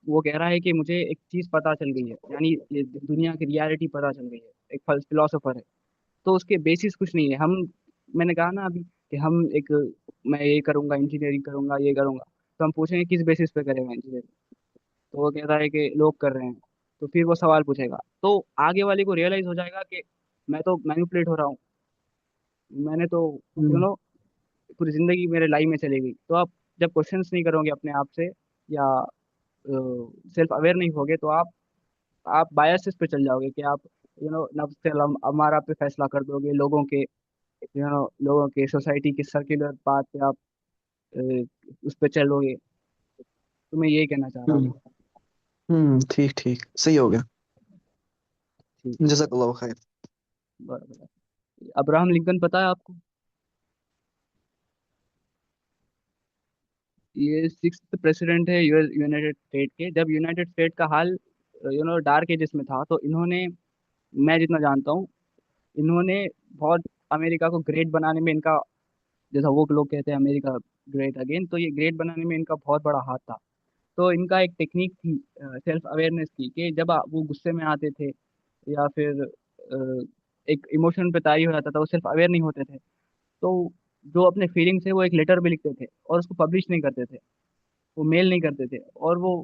वो कह रहा है कि मुझे एक चीज पता चल गई है, यानी ये दुनिया की रियलिटी पता चल गई है। एक फिलोसोफर है, तो उसके बेसिस कुछ नहीं है। हम, मैंने कहा ना अभी कि हम एक, मैं ये करूंगा, इंजीनियरिंग करूंगा, ये करूंगा, तो हम पूछेंगे किस बेसिस पे करेंगे इंजीनियरिंग। तो वो कहता है कि लोग कर रहे हैं। तो फिर वो सवाल पूछेगा, तो आगे वाले को रियलाइज हो जाएगा कि मैं तो मैनिपुलेट हो रहा हूँ, मैंने तो यू हम्म नो पूरी जिंदगी मेरे लाई में चली गई। तो आप जब क्वेश्चंस नहीं करोगे अपने आप से, या सेल्फ अवेयर नहीं होगे, तो आप बायसेस पे चल जाओगे कि आप नफ्स से हमारा पे फैसला कर दोगे, लोगों के लोगों के सोसाइटी के सर्कुलर पाथ पे आप उस पे चलोगे। तो मैं यही कहना चाह रहा हम्म था। ठीक ठीक, सही हो गया। ठीक है। जज़ाकल्लाह खैर। बराबर। अब्राहम लिंकन पता है आपको? ये 6th प्रेसिडेंट है यूएस यूनाइटेड स्टेट के। जब यूनाइटेड स्टेट का हाल डार्क एजेस में था, तो इन्होंने, मैं जितना जानता हूँ, इन्होंने बहुत अमेरिका को ग्रेट बनाने में इनका, जैसा वो लोग कहते हैं अमेरिका ग्रेट अगेन, तो ये ग्रेट बनाने में इनका बहुत बड़ा हाथ था। तो इनका एक टेक्निक थी सेल्फ अवेयरनेस की, कि जब वो गुस्से में आते थे, या फिर एक इमोशन पे तारी हो जाता था, वो सेल्फ अवेयर नहीं होते थे। तो जो अपने फीलिंग्स है वो एक लेटर में लिखते थे, और उसको पब्लिश नहीं करते थे, वो मेल नहीं करते थे। और वो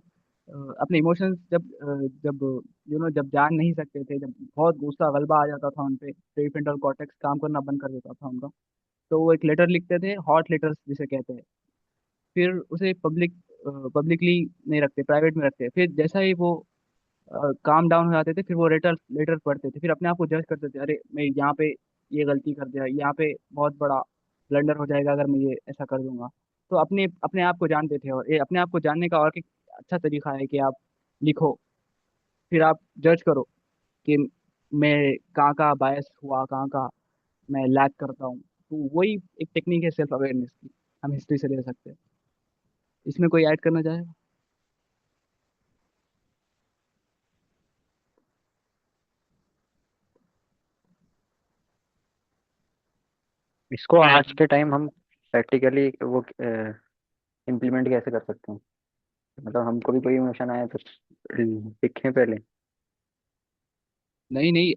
अपने इमोशंस जब जब जान नहीं सकते थे, जब बहुत गुस्सा गलबा आ जाता था उन पे, प्रीफ्रंटल कॉर्टेक्स काम करना बंद कर देता था उनका, तो वो एक लेटर लिखते थे, हॉट लेटर्स जिसे कहते हैं। फिर उसे पब्लिकली नहीं रखते, प्राइवेट में रखते। फिर जैसा ही वो काम डाउन हो जाते थे, फिर वो लेटर लेटर पढ़ते थे, फिर अपने आप को जज करते थे, अरे मैं यहाँ पे ये गलती कर दिया, यहाँ पे बहुत बड़ा ब्लंडर हो जाएगा अगर मैं ये ऐसा कर दूंगा। तो अपने अपने आप को जानते थे, और ये अपने आप को जानने का और एक अच्छा तरीका है कि आप लिखो, फिर आप जज करो कि मैं कहाँ कहाँ बायस हुआ, कहाँ कहाँ मैं लैक करता हूँ। तो वही एक टेक्निक है सेल्फ अवेयरनेस की, हम हिस्ट्री से ले सकते हैं। इसमें कोई ऐड करना चाहेगा? इसको आज के टाइम हम प्रैक्टिकली वो इम्प्लीमेंट कैसे कर सकते हैं? मतलब हमको भी कोई इमोशन आया तो लिखें पहले। नहीं नहीं,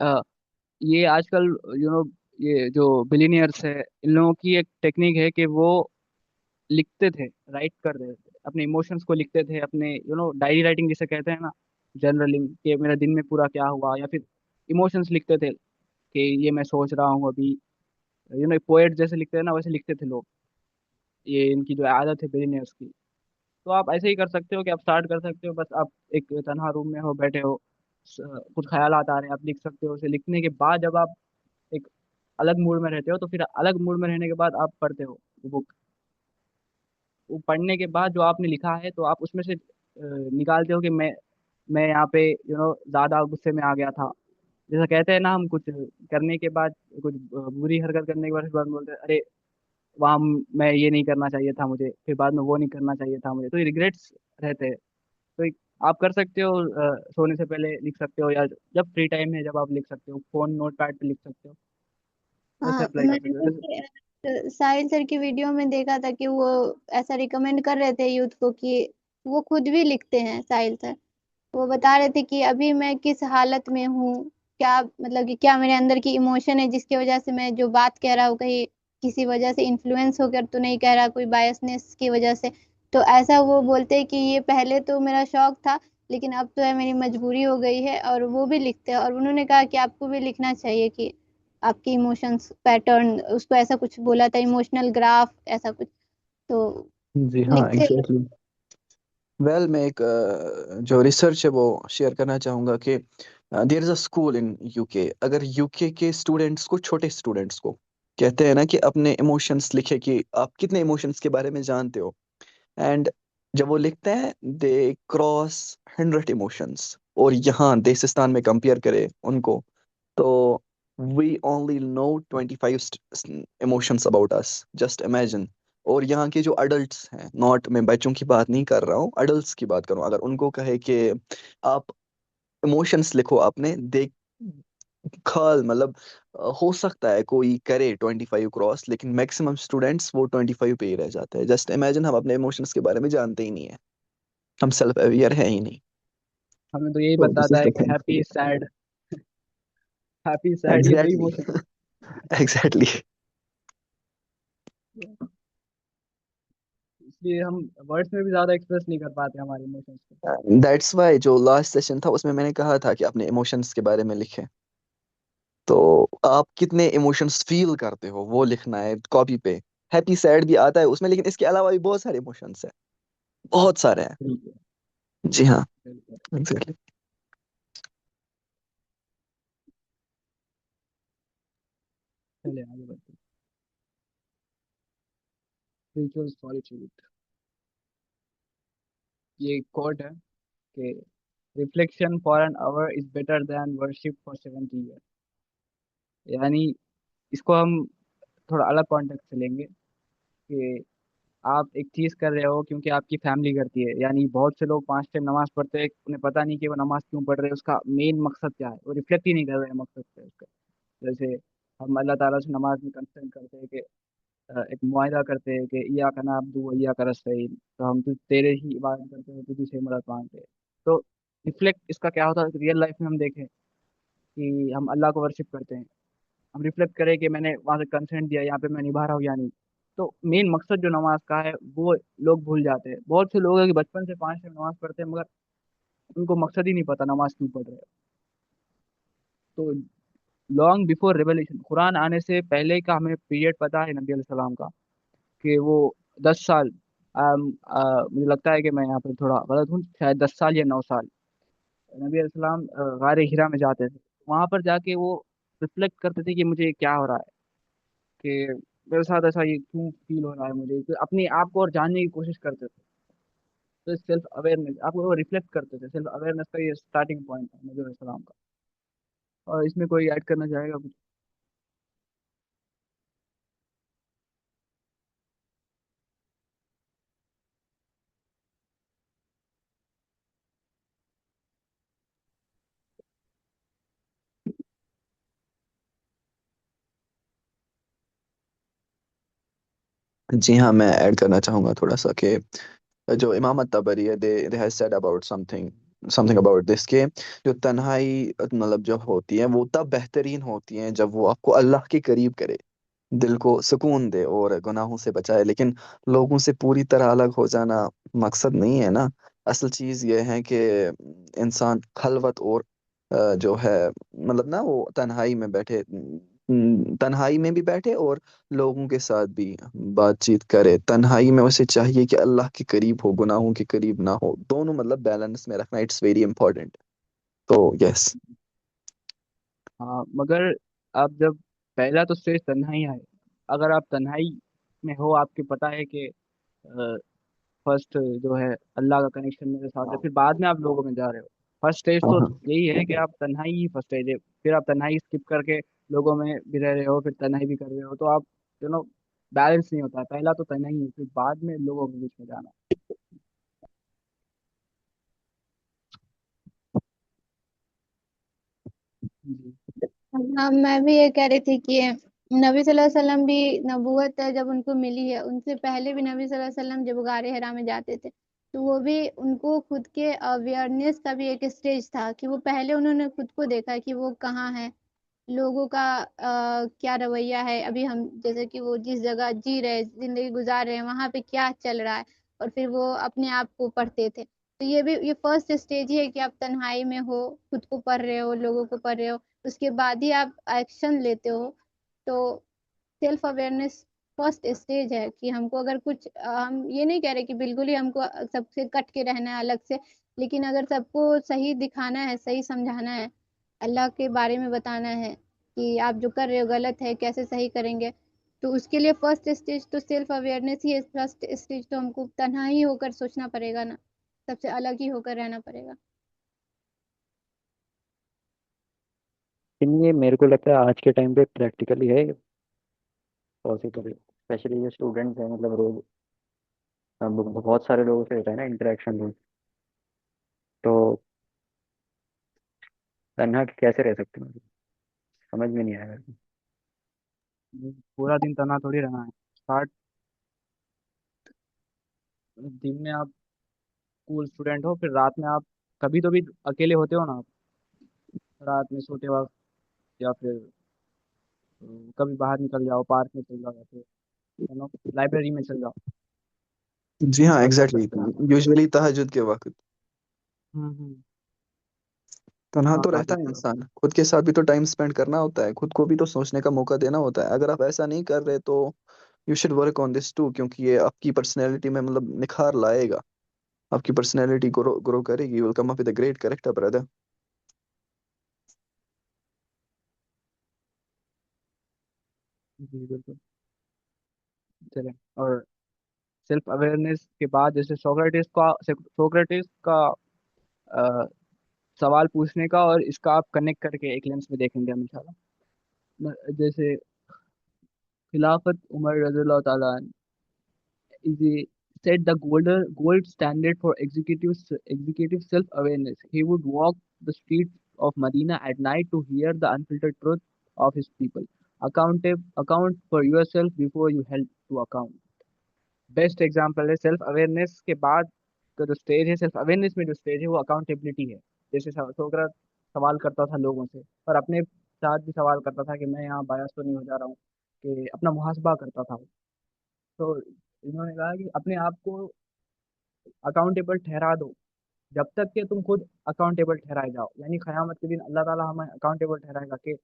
ये आजकल ये जो बिलीनियर्स है, इन लोगों की एक टेक्निक है कि वो लिखते थे, राइट कर रहे थे, अपने इमोशंस को लिखते थे, अपने डायरी राइटिंग जिसे कहते हैं ना, जर्नलिंग, कि मेरा दिन में पूरा क्या हुआ, या फिर इमोशंस लिखते थे कि ये मैं सोच रहा हूँ अभी। पोएट जैसे लिखते हैं ना, वैसे लिखते थे लोग। ये इनकी जो आदत है बिलीनियर्स की। तो आप ऐसे ही कर सकते हो कि आप स्टार्ट कर सकते हो, बस आप एक तन्हा रूम में हो, बैठे हो, कुछ ख्यालात आ रहे हैं, आप लिख सकते हो। उसे लिखने के बाद जब आप एक अलग मूड में रहते हो, तो फिर अलग मूड में रहने के बाद आप पढ़ते हो बुक। वो पढ़ने के बाद जो आपने लिखा है, तो आप उसमें से निकालते हो कि मैं यहाँ पे ज्यादा गुस्से में आ गया था। जैसा कहते हैं ना, हम कुछ करने के बाद, कुछ बुरी हरकत करने के बाद, फिर बाद में बोलते हैं, अरे वहाँ मैं ये नहीं करना चाहिए था मुझे, फिर बाद में वो नहीं करना चाहिए था मुझे, तो ये रिग्रेट्स रहते हैं। तो आप कर सकते हो, सोने से पहले लिख सकते हो, या जब फ्री टाइम है जब आप लिख सकते हो, फोन नोट पैड पे लिख सकते हो। वैसे हाँ, अप्लाई कर सकते हो मैंने जैसे। साहिल सर की वीडियो में देखा था कि वो ऐसा रिकमेंड कर रहे थे यूथ को कि वो खुद भी लिखते हैं साहिल सर। वो बता रहे थे कि अभी मैं किस हालत में हूँ, क्या मतलब कि क्या मेरे अंदर की इमोशन है जिसकी वजह से मैं जो बात कह रहा हूँ कहीं किसी वजह से इन्फ्लुएंस होकर तो नहीं कह रहा, कोई बायसनेस की वजह से। तो ऐसा वो बोलते हैं कि ये पहले तो मेरा शौक था, लेकिन अब तो है मेरी मजबूरी हो गई है। और वो भी लिखते हैं, और उन्होंने कहा कि आपको भी लिखना चाहिए कि आपकी इमोशंस पैटर्न, उसको ऐसा कुछ बोला था, इमोशनल ग्राफ ऐसा कुछ। तो जी हाँ, लिखते हैं। एग्जैक्टली। वेल, मैं एक जो रिसर्च है वो शेयर करना चाहूँगा कि there is a school in UK. अगर यूके के स्टूडेंट्स को, छोटे स्टूडेंट्स को कहते हैं ना कि अपने इमोशंस लिखे, कि आप कितने इमोशंस के बारे में जानते हो, एंड जब वो लिखते हैं दे क्रॉस 100 इमोशंस, और यहाँ देसिस्तान में कंपेयर करें उनको, तो we only know 25 emotions about us, just imagine. और यहाँ के जो अडल्ट्स हैं, नॉट, मैं बच्चों की बात नहीं कर रहा हूँ, अडल्ट्स की बात कर रहा हूँ, अगर उनको कहे कि आप इमोशंस लिखो अपने, देख खाल मतलब हो सकता है कोई करे 25 क्रॉस, लेकिन मैक्सिमम स्टूडेंट्स वो 25 पे ही रह जाते हैं। जस्ट इमेजिन, हम अपने इमोशंस के बारे में जानते ही नहीं है, हम सेल्फ अवेयर है ही नहीं। हमें तो यही तो दिस बताता इज है द कि thing. Happy sad, happy sad, ये दो एग्जैक्टली। Emotion exactly. है। इसलिए हम वर्ड्स में भी ज्यादा एक्सप्रेस नहीं कर पाते हमारे इमोशंस को। दैट्स वाई जो लास्ट सेशन था उसमें मैंने कहा था कि अपने इमोशंस के बारे में लिखें। तो आप कितने इमोशंस फील करते हो वो लिखना है कॉपी पे। हैप्पी सैड भी आता है उसमें, लेकिन इसके अलावा भी बहुत सारे इमोशंस हैं, बहुत सारे हैं। बिल्कुल जी हाँ, बिल्कुल। एग्जैक्टली। चलिए आगे बढ़ते हैं। स्पिरिचुअल सॉलिट्यूड, ये कोट है कि reflection for an hour is better than worship for 70 year. यानी इसको हम थोड़ा अलग कॉन्टेक्स्ट से लेंगे कि आप एक चीज कर रहे हो क्योंकि आपकी फैमिली करती है। यानी बहुत से लोग 5 टाइम नमाज पढ़ते हैं, उन्हें पता नहीं कि वो नमाज क्यों पढ़ रहे हैं, उसका मेन मकसद क्या है, वो रिफ्लेक्ट ही नहीं कर रहे हैं मकसद पे उसका। जैसे हम अल्लाह ताला से नमाज में कंसर्न करते हैं कि एक मुआहिदा करते हैं कि इया का नाबदु व इया का नस्तईन, तो हम तुझ तेरे ही इबादत करते हैं, तुझी से मदद मांगते हैं। तो रिफ्लेक्ट इसका क्या होता है, रियल लाइफ में हम देखें कि हम अल्लाह को वर्शिप करते हैं, हम रिफ्लेक्ट करें कि मैंने वहाँ से कंसेंट दिया, यहाँ पे मैं निभा रहा हूँ या नहीं। तो मेन मकसद जो नमाज का है वो लोग भूल जाते हैं। बहुत से लोग हैं कि बचपन से 5 टाइम नमाज पढ़ते हैं, मगर उनको मकसद ही नहीं पता नमाज क्यों पढ़ रहे हैं। तो लॉन्ग बिफोर रेवलेशन, कुरान आने से पहले का हमें पीरियड पता है नबी अलैहि सलाम का, कि वो 10 साल, मुझे लगता है कि मैं यहाँ पे थोड़ा गलत हूँ, शायद 10 साल या 9 साल नबी अलैहिस्सलाम गार हिरा में जाते थे, वहां पर जाके वो रिफ्लेक्ट करते थे कि मुझे क्या हो रहा है, कि मेरे साथ ऐसा ये क्यों फील हो रहा है मुझे, तो अपने आप को और जानने की कोशिश करते थे। तो सेल्फ अवेयरनेस आपको वो रिफ्लेक्ट करते थे, सेल्फ अवेयरनेस का ये स्टार्टिंग पॉइंट था नबी अलैहिस्सलाम का। और इसमें कोई ऐड करना चाहेगा कुछ? जी हाँ, मैं ऐड करना चाहूँगा थोड़ा सा कि जो इमाम तबरी है, they has said about something something about this के जो तन्हाई मतलब जब होती है वो तब बेहतरीन होती है जब वो आपको अल्लाह के करीब करे, दिल को सुकून दे और गुनाहों से बचाए। लेकिन लोगों से पूरी तरह अलग हो जाना मकसद नहीं है ना। असल चीज ये है कि इंसान खलवत और जो है मतलब ना वो तन्हाई में बैठे, तन्हाई में भी बैठे और लोगों के साथ भी बातचीत करे। तन्हाई में उसे चाहिए कि अल्लाह के करीब हो, गुनाहों के करीब ना हो। दोनों मतलब बैलेंस में रखना, इट्स वेरी इंपॉर्टेंट। तो यस। हाँ, मगर आप जब पहला तो स्टेज तन्हाई है, अगर आप तन्हाई में हो, आपके पता है कि फर्स्ट जो है अल्लाह का कनेक्शन मेरे साथ है, फिर बाद में आप लोगों में जा रहे हो। फर्स्ट स्टेज हाँ तो हाँ। यही है कि आप तन्हाई ही फर्स्ट स्टेज है, फिर आप तन्हाई स्किप करके लोगों में भी रह रहे हो, फिर तन्हाई भी कर रहे हो, तो आप बैलेंस नहीं होता है। पहला तो तन्हाई है, फिर बाद में लोगों के बीच में जाना। जी। हाँ, मैं भी ये कह रही थी कि नबी सल्लल्लाहु अलैहि वसल्लम भी नबूवत है जब उनको मिली है, उनसे पहले भी नबी सल्लल्लाहु अलैहि वसल्लम जब गारे हिरा में जाते थे, तो वो भी उनको खुद के अवेयरनेस का भी एक स्टेज था कि वो पहले उन्होंने खुद को देखा कि वो कहाँ है, लोगों का क्या रवैया है, अभी हम जैसे कि वो जिस जगह जी रहे, जिंदगी गुजार रहे हैं, वहां पे क्या चल रहा है, और फिर वो अपने आप को पढ़ते थे। तो ये भी ये फर्स्ट स्टेज ही है कि आप तन्हाई में हो, खुद को पढ़ रहे हो, लोगों को पढ़ रहे हो, उसके बाद ही आप एक्शन लेते हो। तो सेल्फ अवेयरनेस फर्स्ट स्टेज है कि हमको अगर कुछ हम ये नहीं कह रहे कि बिल्कुल ही हमको सबसे कट के रहना है अलग से, लेकिन अगर सबको सही दिखाना है, सही समझाना है, अल्लाह के बारे में बताना है कि आप जो कर रहे हो गलत है, कैसे सही करेंगे, तो उसके लिए फर्स्ट स्टेज तो सेल्फ अवेयरनेस ही है। फर्स्ट स्टेज तो हमको तन्हा ही होकर सोचना पड़ेगा ना, सबसे अलग ही होकर रहना पड़ेगा। लेकिन ये मेरे को लगता है आज के टाइम पे प्रैक्टिकली है पॉसिबल, स्पेशली जो स्टूडेंट्स हैं, मतलब रोज बहुत सारे लोगों से रहता है ना इंटरेक्शन रोज, तो तन्हा कैसे रह सकते हैं, समझ में नहीं आया। पूरा दिन तना थोड़ी रहना है। स्टार्ट दिन में आप स्कूल स्टूडेंट हो, फिर रात में आप कभी तो भी अकेले होते हो ना आप, रात में सोते वक्त, या फिर कभी बाहर निकल जाओ, पार्क में चल जाओ, या फिर लाइब्रेरी में चल जाओ, जी हाँ, तब कर एग्जैक्टली सकते हैं आप। यूजुअली तहज्जुद के वक्त हम्म। तन्हा हाँ, तो रहता ताजुब है के वक्त। इंसान, खुद के साथ भी तो टाइम स्पेंड करना होता है, खुद को भी तो सोचने का मौका देना होता है। अगर आप ऐसा नहीं कर रहे तो you should work on this too, क्योंकि ये आपकी पर्सनैलिटी में मतलब निखार लाएगा, आपकी पर्सनैलिटी ग्रो ग्रो करेगी। You will come up with a great character brother. जी बिल्कुल। चलें। और सेल्फ अवेयरनेस के बाद जैसे सोक्रेटिस का अ, सवाल पूछने का और इसका आप कनेक्ट करके एक लेंस में देखेंगे हम इंशाल्लाह। जैसे खिलाफत उमर रज़ी अल्लाह ताला is a, set the gold standard for executive self-awareness. He would walk the streets of Medina at night to hear the unfiltered truth of his people. Account for yourself before you held to account. Best example है self awareness के बाद का जो stage है, self awareness में जो stage है वो अकाउंटेबिलिटी है। जैसे सोकरात सवाल करता था लोगों से, और अपने साथ भी सवाल करता था कि मैं यहाँ बायस तो नहीं हो जा रहा हूँ, कि अपना मुहासबा करता था। तो इन्होंने कहा कि अपने आप को अकाउंटेबल ठहरा दो, जब तक कि तुम खुद अकाउंटेबल ठहराए जाओ, यानी क़यामत के दिन अल्लाह ताला हमें अकाउंटेबल ठहराएगा कि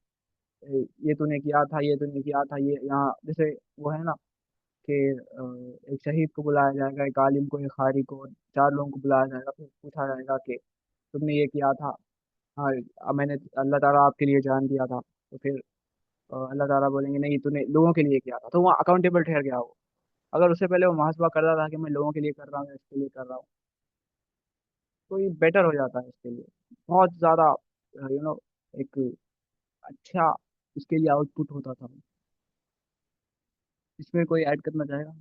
ये तूने किया था, ये तूने किया था, ये यहाँ जैसे वो है ना कि एक शहीद को बुलाया जाएगा, एक आलिम को, एक खारी को, चार लोगों को बुलाया जाएगा, फिर पूछा जाएगा कि तुमने ये किया था। हाँ, अब मैंने अल्लाह ताला आपके लिए जान दिया था, तो फिर अल्लाह ताला बोलेंगे नहीं तूने लोगों के लिए किया था, तो वहाँ अकाउंटेबल ठहर गया वो। अगर उससे पहले वो मुहासबा करता था कि मैं लोगों के लिए कर रहा हूँ या इसके लिए कर रहा हूँ, तो ये बेटर हो जाता है इसके लिए, बहुत ज़्यादा एक अच्छा इसके लिए आउटपुट होता था। इसमें कोई ऐड करना चाहेगा?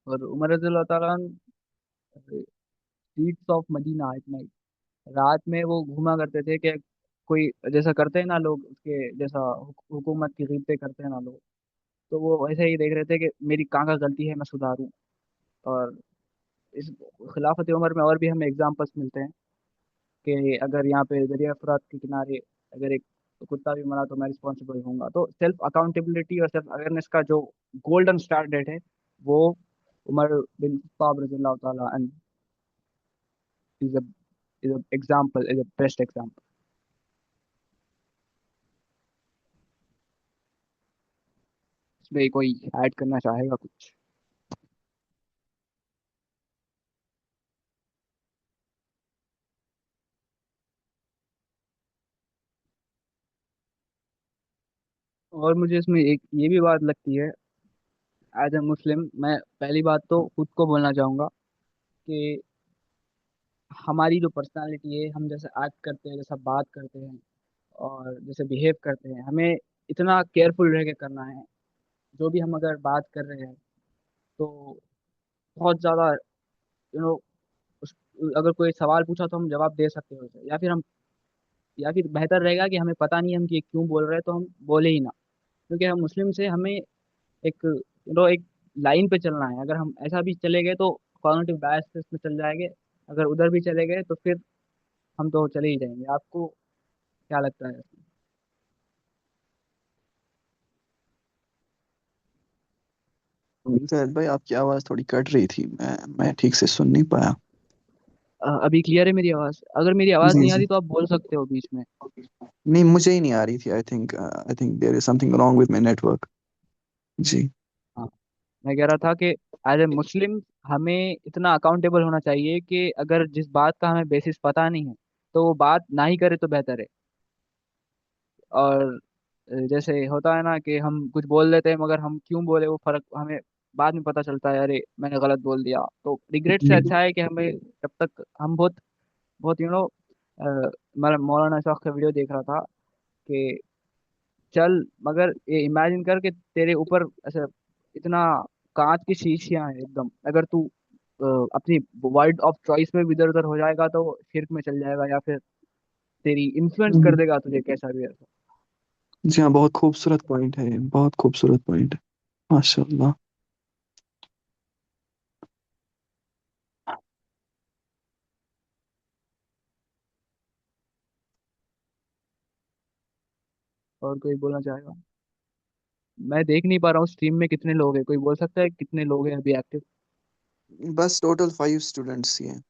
और उमर रज़ी अल्लाह ताला streets of Madina at night, रात में वो घूमा करते थे कि कोई जैसा करते हैं ना लोग उसके जैसा हुकूमत की गिरते करते हैं ना लोग, तो वो वैसे ही देख रहे थे कि मेरी कहाँ का गलती है, मैं सुधारूं। और इस खिलाफत उमर में और भी हमें एग्जांपल्स मिलते हैं कि अगर यहाँ पे दरिया फुरात के किनारे अगर एक कुत्ता भी मरा तो मैं रिस्पॉन्सिबल होऊंगा। तो सेल्फ अकाउंटेबिलिटी और सेल्फ अवेयरनेस का जो गोल्डन स्टैंडर्ड है वो उमर बिन खत्ताब रज़ी अल्लाह ताला is a example, is a best example. इसमें कोई ऐड करना चाहेगा कुछ? और मुझे इसमें एक ये भी बात लगती है, एज ए मुस्लिम मैं पहली बात तो खुद को बोलना चाहूँगा कि हमारी जो पर्सनालिटी है, हम जैसे एक्ट करते हैं, जैसा बात करते हैं और जैसे बिहेव करते हैं, हमें इतना केयरफुल रह के करना है। जो भी हम अगर बात कर रहे हैं तो बहुत ज़्यादा यू नो उस अगर कोई सवाल पूछा तो हम जवाब दे सकते हो उसे, या फिर बेहतर रहेगा कि हमें पता नहीं हम कि क्यों बोल रहे हैं तो हम बोले ही ना। क्योंकि हम मुस्लिम से हमें एक एक लाइन पे चलना है। अगर हम ऐसा भी चले गए तो कॉग्निटिव बायस में चल जाएंगे, अगर उधर भी चले गए तो फिर हम तो चले ही जाएंगे। आपको क्या लगता है? जैद भाई, आपकी आवाज़ थोड़ी कट रही थी, मैं ठीक से सुन नहीं पाया। अभी क्लियर है मेरी आवाज़? अगर मेरी आवाज़ जी नहीं आ जी। रही तो आप बोल सकते हो बीच में। नहीं, मुझे ही नहीं आ रही थी। I think there is something wrong with my network. जी। हाँ, मैं कह रहा था कि एज ए मुस्लिम हमें इतना अकाउंटेबल होना चाहिए कि अगर जिस बात का हमें बेसिस पता नहीं है तो वो बात ना ही करे तो बेहतर है। और जैसे होता है ना कि हम कुछ बोल देते हैं मगर हम क्यों बोले वो फर्क हमें बाद में पता चलता है, अरे मैंने गलत बोल दिया। तो रिग्रेट से अच्छा है कि हमें जब तक हम बहुत बहुत मैं मौलाना शौक का वीडियो देख रहा था कि चल मगर ये इमेजिन कर कि तेरे ऊपर ऐसे इतना कांच की शीशियां हैं एकदम, अगर तू अपनी वर्ड ऑफ चॉइस में भी इधर उधर हो जाएगा तो शिर्क में चल जाएगा, या फिर तेरी इन्फ्लुएंस कर हम्म। देगा तुझे कैसा भी है। जी हाँ, बहुत खूबसूरत पॉइंट है ये, बहुत खूबसूरत पॉइंट है। माशाल्लाह। और कोई बोलना चाहेगा? मैं देख नहीं पा रहा हूँ स्ट्रीम में कितने लोग हैं, कोई बोल सकता है कितने लोग हैं अभी एक्टिव? बस टोटल 5 स्टूडेंट्स ही हैं।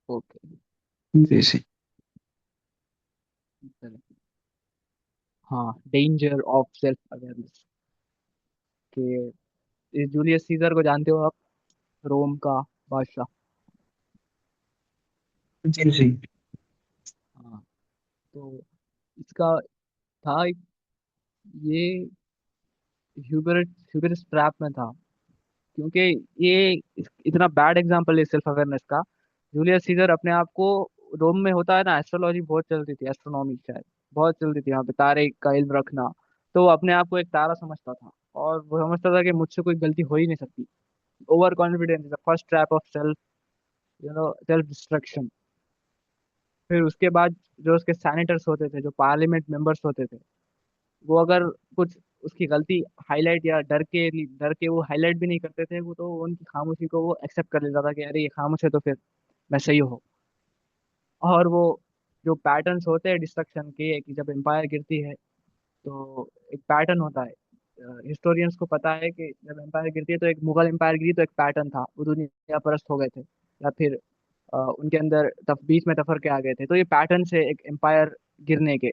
ओके। जी जी। हाँ, डेंजर ऑफ सेल्फ अवेयरनेस कि इस जूलियस सीजर को जानते हो आप, रोम का बादशाह? जी जी। हाँ, तो इसका था ये ह्यूबरट ह्यूबरस ट्रैप में था, क्योंकि ये इतना बैड एग्जांपल है सेल्फ अवेयरनेस का। जूलियस सीजर अपने आप को, रोम में होता है ना एस्ट्रोलॉजी बहुत चलती थी, एस्ट्रोनॉमी शायद बहुत चलती थी यहाँ पे, तारे का इल्म रखना। तो वो अपने आप को एक तारा समझता था और वो समझता था कि मुझसे कोई गलती हो ही नहीं सकती। Over confidence is the first trap of self self destruction. फिर उसके बाद जो उसके सैनिटर्स होते थे, जो पार्लियामेंट मेंबर्स होते थे, वो अगर कुछ उसकी गलती हाईलाइट या डर के वो हाईलाइट भी नहीं करते थे, वो तो उनकी खामोशी को वो एक्सेप्ट कर लेता था कि अरे ये खामोश है तो फिर मैं सही हूँ। और वो जो पैटर्न्स होते हैं डिस्ट्रक्शन के कि जब एम्पायर गिरती है तो एक पैटर्न होता है। हिस्टोरियंस को पता है कि जब एम्पायर गिरती है तो एक मुगल एम्पायर गिरी तो एक पैटर्न था, वो दुनिया परस्त हो गए थे या फिर उनके अंदर बीच में तफरके आ गए थे। तो ये पैटर्न से एक एम्पायर गिरने के,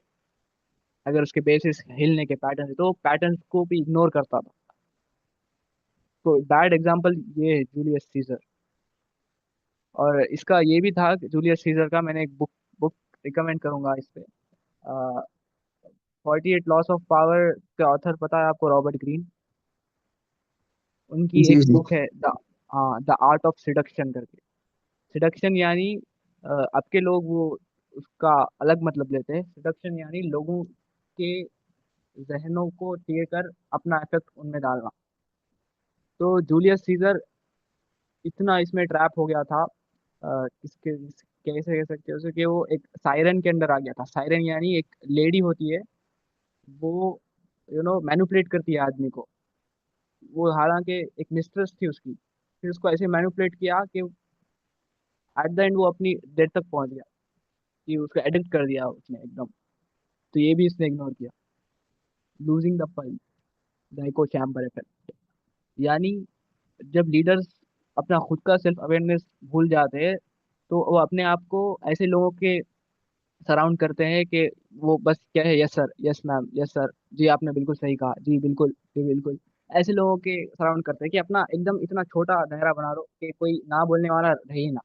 अगर उसके बेसिस हिलने के पैटर्न है तो पैटर्न को भी इग्नोर करता था। तो बैड एग्जाम्पल ये है जूलियस सीजर। और इसका ये भी था कि जूलियस सीजर का, मैंने एक बुक बुक रिकमेंड करूंगा इस पे। 48 लॉस ऑफ पावर के ऑथर पता है आपको, रॉबर्ट ग्रीन। उनकी जी एक जी। बुक है द आर्ट ऑफ सिडक्शन करके। सिडक्शन यानी अब के लोग वो उसका अलग मतलब लेते हैं। सिडक्शन यानी लोगों के जहनों को चीर कर अपना इफेक्ट उनमें डालना। तो जूलियस सीजर इतना इसमें ट्रैप हो गया था, कैसे कह सकते हो उसे, कि वो एक सायरन के अंदर आ गया था। सायरन यानी एक लेडी होती है, वो मैनिपुलेट करती है आदमी को। वो हालांकि एक मिस्ट्रेस थी उसकी, फिर उसको ऐसे मैनिपुलेट किया कि एट द एंड वो अपनी डेथ तक पहुंच गया, कि उसको एडिक्ट कर दिया उसने एकदम। तो ये भी इसने इग्नोर किया। Losing the fight, the echo chamber effect. यानी जब लीडर्स अपना खुद का सेल्फ अवेयरनेस भूल जाते हैं, तो वो अपने आप को ऐसे लोगों के सराउंड करते हैं कि वो बस क्या है, yes sir, yes ma'am, yes sir, जी आपने बिल्कुल सही कहा, जी बिल्कुल, जी बिल्कुल। ऐसे लोगों के सराउंड करते हैं कि अपना एकदम इतना छोटा दायरा बना लो कि कोई ना बोलने वाला रहे ही ना।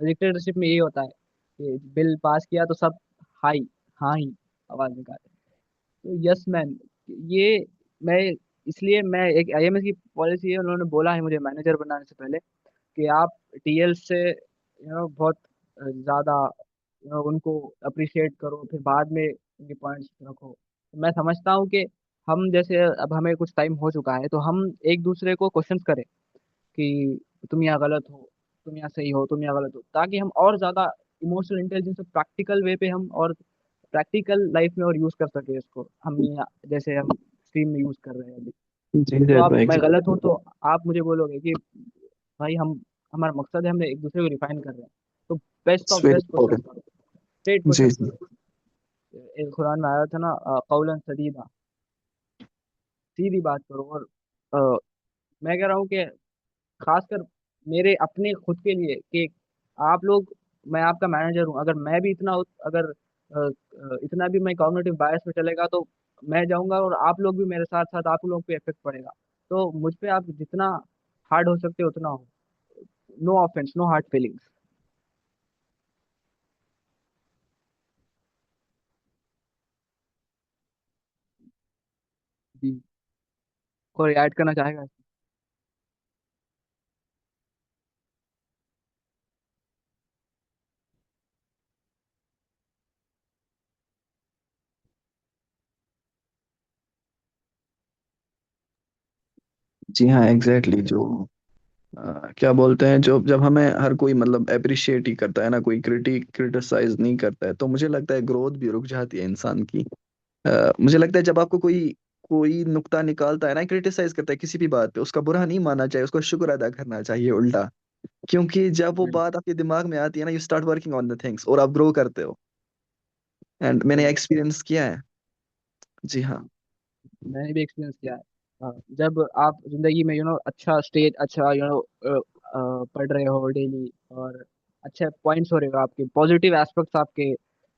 डिक्टेटरशिप में यही होता है कि बिल पास किया तो सब हाई, हाँ ही आवाज निकाले। तो यस मैन, ये मैं इसलिए मैं एक आईएमएस की पॉलिसी है, उन्होंने बोला है मुझे मैनेजर बनाने से पहले कि आप टीएल से बहुत ज़्यादा उनको अप्रिशिएट करो, फिर बाद में उनके पॉइंट्स रखो। तो मैं समझता हूँ कि हम जैसे अब हमें कुछ टाइम हो चुका है, तो हम एक दूसरे को क्वेश्चन करें कि तुम यहाँ गलत हो, तुम यहाँ सही हो, तुम यहाँ गलत हो, ताकि हम और ज़्यादा इमोशनल इंटेलिजेंस प्रैक्टिकल वे पे हम और प्रैक्टिकल लाइफ में और यूज़ कर सके इसको, हम जैसे हम स्ट्रीम में यूज़ कर रहे हैं अभी। जी तो जैद आप, भाई। मैं गलत हूँ तो आप मुझे बोलोगे कि भाई हम, हमारा मकसद है, हम एक दूसरे को रिफाइन कर रहे हैं। तो best of very best question important. करो, स्ट्रेट जी क्वेश्चन जी। करो। एक कुरान में आया था ना, कौलन सदीदा, सीधी बात करो। और अ, मैं कह रहा हूँ कि खासकर मेरे अपने खुद के लिए, कि आप लोग, मैं आपका मैनेजर हूँ, अगर मैं भी इतना, अगर इतना भी मैं कॉग्निटिव बायस में चलेगा तो मैं जाऊंगा, और आप लोग भी मेरे साथ साथ, आप लोगों पे इफेक्ट पड़ेगा। तो मुझ पे आप जितना हार्ड हो सकते हो उतना हो। No offence, no hard feelings. जी, कोई ऐड करना चाहेगा? जी हाँ एग्जैक्टली exactly, जो क्या बोलते हैं, जो जब हमें हर कोई मतलब अप्रिशिएट ही करता है ना, कोई क्रिटिसाइज नहीं करता है, तो मुझे लगता है ग्रोथ भी रुक जाती है इंसान की। मुझे लगता है जब आपको कोई कोई नुक्ता निकालता है ना, क्रिटिसाइज करता है किसी भी बात पे, उसका बुरा नहीं मानना चाहिए, उसको शुक्र अदा करना चाहिए उल्टा। क्योंकि जब वो बिल्कुल बात आपके दिमाग में आती है ना, you start working on the things और आप ग्रो करते हो। एंड मैंने बिल्कुल। एक्सपीरियंस किया है। जी हाँ। मैंने भी एक्सपीरियंस किया है। जब आप जिंदगी में अच्छा स्टेज, अच्छा पढ़ रहे हो डेली, और अच्छे पॉइंट्स हो रहे हो, आपके पॉजिटिव एस्पेक्ट्स आपके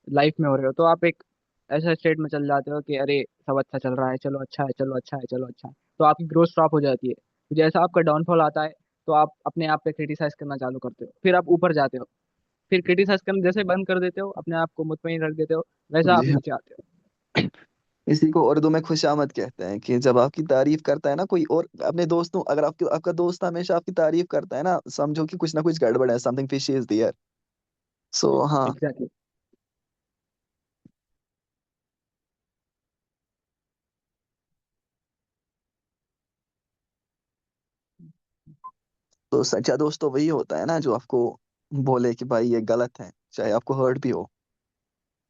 लाइफ में हो रहे हो, तो आप एक ऐसा स्टेट में चल जाते हो कि अरे सब अच्छा चल रहा है, चलो अच्छा है, चलो अच्छा है, चलो अच्छा है। तो आपकी ग्रोथ स्टॉप हो जाती है। तो जैसा आपका डाउनफॉल आता है, तो आप अपने आप पे क्रिटिसाइज करना चालू करते हो, फिर आप ऊपर जाते हो। फिर क्रिटिसाइज करना जैसे बंद कर देते हो, अपने आप को मुतमईन रख देते हो, वैसा आप जी हाँ। नीचे आते हो। इसी को उर्दू में खुशामद कहते हैं, कि जब आपकी तारीफ करता है ना कोई, और अपने दोस्तों, अगर आपके आपका दोस्त हमेशा आपकी तारीफ करता है ना, समझो कि कुछ ना कुछ गड़बड़ है, समथिंग फिशी इज देयर। सो हाँ। एग्जैक्टली। तो सच्चा दोस्त तो वही होता है ना, जो आपको बोले कि भाई ये गलत है, चाहे आपको हर्ट भी हो,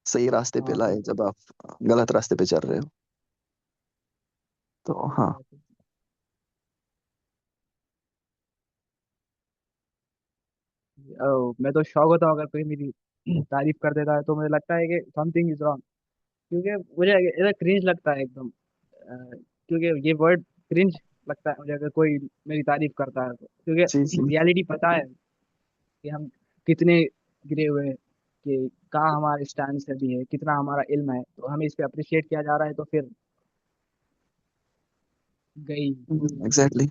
सही रास्ते पे हाँ लाए बिल्कुल। जब आप गलत रास्ते पे चल रहे हो। तो हाँ। Exactly. मैं तो शौक होता हूँ अगर कोई मेरी तारीफ कर देता है, तो मुझे लगता है कि समथिंग इज रॉन्ग। क्योंकि मुझे ऐसा क्रिंज लगता है एकदम। क्योंकि ये वर्ड क्रिंज लगता है मुझे अगर कोई मेरी तारीफ करता है तो, क्योंकि जी जी। रियलिटी पता है कि हम कितने गिरे हुए हैं, कि कहाँ हमारे स्टैंड से भी है, कितना हमारा इल्म है, तो हमें इस पे अप्रिशिएट किया जा रहा है, तो फिर गई। एग्जैक्टली।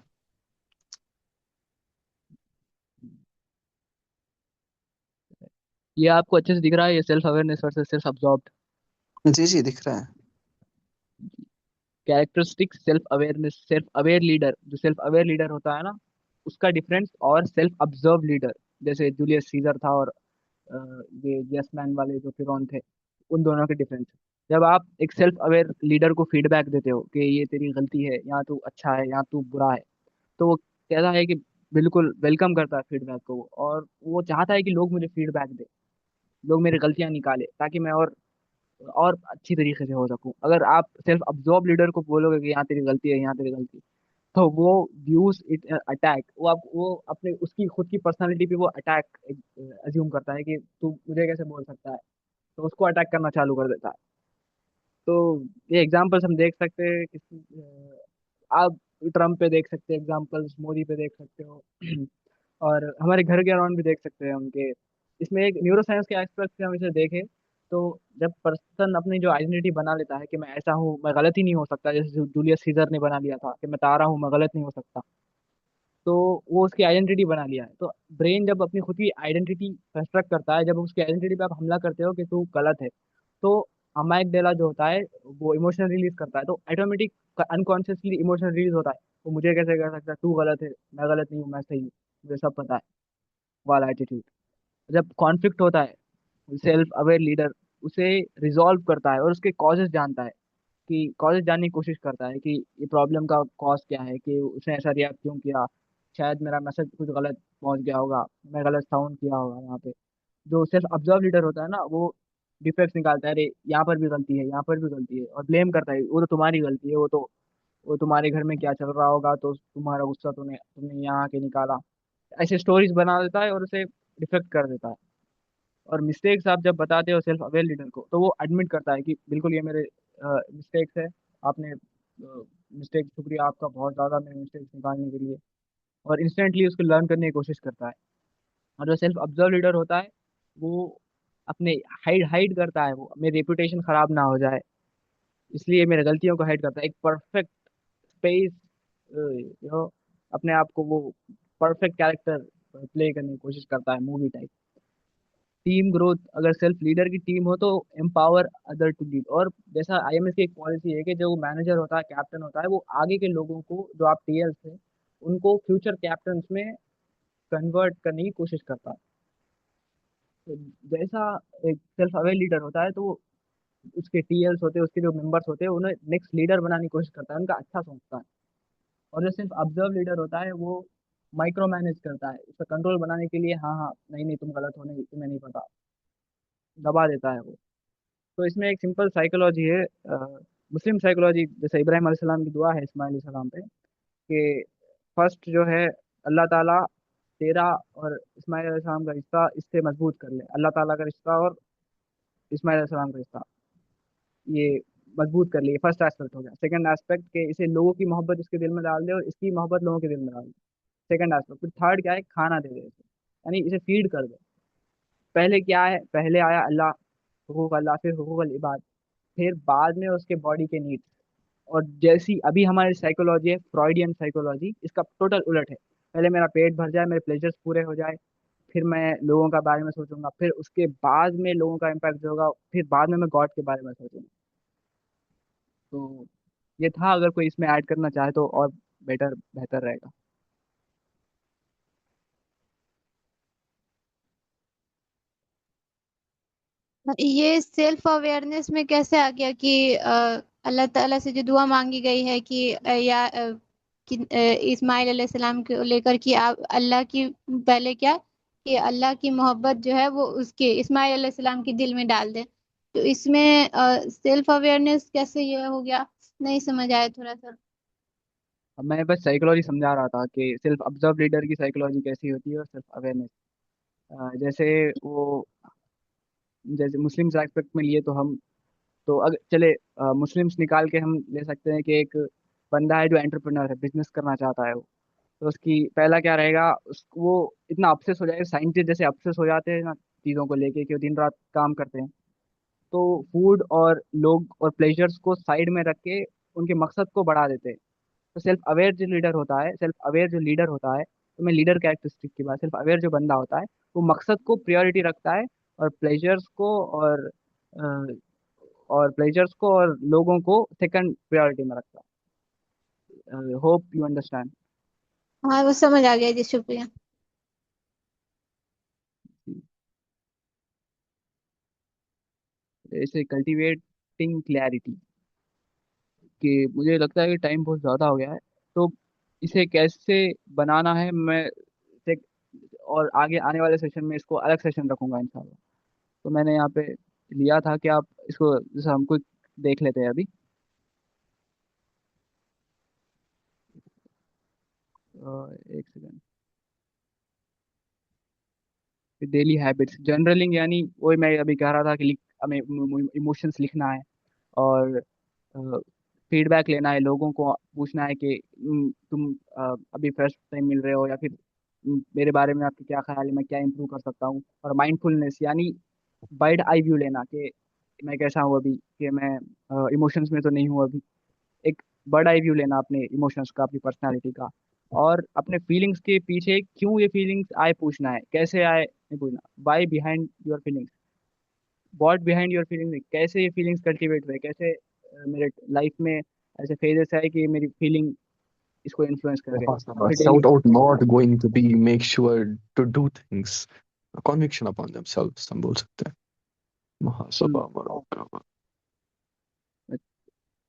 ये आपको अच्छे से दिख रहा है, ये self awareness versus self absorbed. जी जी दिख रहा है। Characteristic self awareness, self aware leader, जो सेल्फ अवेयर लीडर होता है ना, उसका डिफरेंस, और सेल्फ अब्जर्व लीडर जैसे जूलियस सीजर था, और अ, ये यस मैन वाले जो फिरौन थे, उन दोनों के डिफरेंस। जब आप एक सेल्फ अवेयर लीडर को फीडबैक देते हो कि ये तेरी गलती है, यहाँ तू अच्छा है, यहाँ तू बुरा है, तो वो कहता है कि बिल्कुल वेलकम करता है फीडबैक को, और वो चाहता है कि लोग मुझे फीडबैक दे, लोग मेरी गलतियां निकाले, ताकि मैं और अच्छी तरीके से हो सकूं। अगर आप सेल्फ अब्जॉर्ब लीडर को बोलोगे कि यहाँ तेरी गलती है, यहाँ तेरी गलती, तो वो व्यूज इट अटैक, वो अपने उसकी खुद की पर्सनालिटी पे वो अटैक अज्यूम करता है कि तू मुझे कैसे बोल सकता है, तो उसको अटैक करना चालू कर देता है। तो ये एग्जांपल्स हम देख सकते हैं किसी आप ट्रम्प पे देख सकते हैं एग्जांपल्स, मोदी पे देख सकते हो और हमारे घर के अराउंड भी देख सकते हैं उनके। इसमें एक न्यूरो साइंस के एस्पेक्ट से हम इसे देखें, तो जब पर्सन अपनी जो आइडेंटिटी बना लेता है कि मैं ऐसा हूँ, मैं गलत ही नहीं हो सकता, जैसे जूलियस सीजर ने बना लिया था कि मैं तारा हूँ, मैं गलत नहीं हो सकता, तो वो उसकी आइडेंटिटी बना लिया है। तो ब्रेन जब अपनी खुद की आइडेंटिटी कंस्ट्रक्ट करता है, जब उसकी आइडेंटिटी पे आप हमला करते हो कि तू गलत है, तो अमाइगडाला जो होता है वो इमोशनल रिलीज करता है, तो ऑटोमेटिक अनकॉन्शियसली इमोशनल रिलीज होता है, वो मुझे कैसे कर सकता है, तू गलत है, मैं गलत नहीं हूँ, मैं सही हूँ, मुझे सब पता है वाला एटीट्यूड। जब कॉन्फ्लिक्ट होता है, सेल्फ अवेयर लीडर उसे रिजॉल्व करता है और उसके कॉजेज जानता है, कि कॉजेज जानने की कोशिश करता है कि ये प्रॉब्लम का कॉज क्या है, कि उसने ऐसा रिएक्ट क्यों किया, शायद मेरा मैसेज कुछ गलत पहुंच गया होगा, मैं गलत साउंड किया होगा यहाँ पे। जो सेल्फ ऑब्जर्व लीडर होता है ना, वो डिफेक्ट्स निकालता है, अरे यहाँ पर भी गलती है, यहाँ पर भी गलती है, और ब्लेम करता है, वो तो तुम्हारी गलती है, वो तुम्हारे घर में क्या चल रहा होगा, तो तुम्हारा गुस्सा तुमने तुमने यहाँ आके निकाला। ऐसे स्टोरीज बना देता है और उसे डिफेक्ट कर देता है। और मिस्टेक्स आप जब बताते हो सेल्फ अवेयर लीडर को, तो वो एडमिट करता है कि बिल्कुल ये मेरे मिस्टेक्स है, आपने मिस्टेक, शुक्रिया आपका बहुत ज़्यादा मेरे मिस्टेक्स निकालने के लिए, और इंस्टेंटली उसको लर्न करने की कोशिश करता है। और जो सेल्फ ऑब्जर्व लीडर होता है, वो अपने हाइड हाइड करता है, वो मेरी रेपुटेशन खराब ना हो जाए, इसलिए मेरे गलतियों को हाइड करता है, एक परफेक्ट स्पेस, यू अपने आप को वो परफेक्ट कैरेक्टर प्ले करने की कोशिश करता है, मूवी टाइप। टीम ग्रोथ, अगर सेल्फ लीडर की टीम हो तो एम्पावर अदर टू लीड, और जैसा आईएमएस की एक पॉलिसी है कि जो मैनेजर होता है, कैप्टन होता है, वो आगे के लोगों को, जो आप टीएल्स हैं, उनको फ्यूचर कैप्टन्स में कन्वर्ट करने की कोशिश करता है। तो जैसा एक सेल्फ अवेयर लीडर होता है, तो वो उसके टीएल्स होते हैं, उसके जो मेंबर्स होते हैं, उन्हें नेक्स्ट लीडर बनाने की कोशिश करता है, उनका अच्छा सोचता है। और जो सिर्फ ऑब्जर्व लीडर होता है, वो माइक्रो मैनेज करता है, उसका कंट्रोल बनाने के लिए, हाँ हाँ नहीं नहीं तुम गलत हो, नहीं तुम्हें नहीं पता, दबा देता है वो। तो इसमें एक सिंपल साइकोलॉजी है, मुस्लिम साइकोलॉजी, जैसे इब्राहिम अलैहिस्सलाम की दुआ है इस्माइल अलैहिस्सलाम पे, कि फर्स्ट जो है, अल्लाह ताला तेरा और इस्माइल अलैहिस्सलाम का रिश्ता इससे मजबूत कर ले, अल्लाह ताला का रिश्ता और इस्माइल अलैहिस्सलाम का रिश्ता, ये मजबूत कर लिए, फर्स्ट एस्पेक्ट हो गया। सेकंड एस्पेक्ट के इसे लोगों की मोहब्बत इसके दिल में डाल दे, और इसकी मोहब्बत लोगों के दिल में डाल दे, सेकंड एस्पेक्ट। फिर थर्ड क्या है, खाना दे दे इसे, यानी इसे फीड कर दे। पहले क्या है, पहले आया अल्लाह, हुकूक अल्लाह, फिर हुकूक अल इबाद, फिर बाद में उसके बॉडी के नीड्स। और जैसी अभी हमारी साइकोलॉजी है, फ्रॉइडियन साइकोलॉजी, इसका टोटल उलट है, पहले मेरा पेट भर जाए, मेरे प्लेजर्स पूरे हो जाए, फिर मैं लोगों का बारे में सोचूंगा, फिर उसके बाद में लोगों का इम्पैक्ट जो होगा, फिर बाद में मैं गॉड के बारे में सोचूंगा। तो ये था, अगर कोई इसमें ऐड करना चाहे तो और बेहतर रहेगा। ये सेल्फ अवेयरनेस में कैसे आ गया कि अल्लाह ताला से जो दुआ मांगी गई है कि इस्माइल अलैहिस्सलाम को लेकर कि आप अल्लाह की, पहले क्या, कि अल्लाह की मोहब्बत जो है वो उसके इस्माइल अलैहिस्सलाम के दिल में डाल दे। तो इसमें सेल्फ अवेयरनेस कैसे ये हो गया, नहीं समझ आया थोड़ा सा। अब मैं बस साइकोलॉजी समझा रहा था कि सेल्फ ऑब्जर्व लीडर की साइकोलॉजी कैसी होती है, और सेल्फ अवेयरनेस, जैसे वो, जैसे मुस्लिम्स एस्पेक्ट में लिए तो हम, तो अगर चले मुस्लिम्स निकाल के हम ले सकते हैं कि एक बंदा है जो एंटरप्रेन्योर है, बिजनेस करना चाहता है वो, तो उसकी पहला क्या रहेगा, वो इतना अपसेस हो जाएगा, साइंटिस्ट जैसे अपसेस हो जाते हैं ना चीज़ों को लेके, कि वो दिन रात काम करते हैं, तो फूड और लोग और प्लेजर्स को साइड में रख के उनके मकसद को बढ़ा देते हैं। तो सेल्फ अवेयर जो लीडर होता है, सेल्फ अवेयर जो लीडर होता है, तो मैं लीडर कैरेक्टरिस्टिक की बात, सेल्फ अवेयर जो बंदा होता है, वो मकसद को प्रायोरिटी रखता है, और प्लेजर्स को अ, और प्लेजर्स को और लोगों को सेकंड प्रायोरिटी में रखता है। Hope you understand. हाँ वो समझ आ गया जी, शुक्रिया। ऐसे कल्टीवेटिंग क्लैरिटी कि मुझे लगता है कि टाइम बहुत ज़्यादा हो गया है, तो इसे कैसे बनाना है, मैं इसे और आगे आने वाले सेशन में इसको अलग सेशन रखूंगा इंशाल्लाह। तो मैंने यहाँ पे लिया था कि आप इसको जैसे हम कुछ देख लेते हैं अभी। एक सेकंड। डेली हैबिट्स जर्नलिंग, यानी वही मैं अभी कह रहा था कि हमें इमोशंस लिखना है और फीडबैक लेना है, लोगों को पूछना है कि तुम अभी फर्स्ट टाइम मिल रहे हो, या फिर मेरे बारे में आपके क्या ख्याल है, मैं क्या इंप्रूव कर सकता हूँ। और माइंडफुलनेस यानी बाइड आई व्यू लेना कि मैं कैसा हूँ अभी, कि मैं इमोशंस में तो नहीं हूँ अभी। एक बर्ड आई व्यू लेना अपने इमोशंस का, अपनी पर्सनालिटी का। और अपने फीलिंग्स के पीछे क्यों ये फीलिंग्स आए पूछना है, कैसे आए नहीं पूछना। Why behind your feelings, what behind your feelings, कैसे ये फीलिंग्स कल्टीवेट हुए, कैसे मेरे लाइफ में ऐसे फेजेस आए कि मेरी फीलिंग इसको इन्फ्लुएंस कर गए। फिर daily. Shout out not going to be make sure to do things. Conviction upon themselves हम बोल सकते हैं। मुहासबा मुराकबा। मैं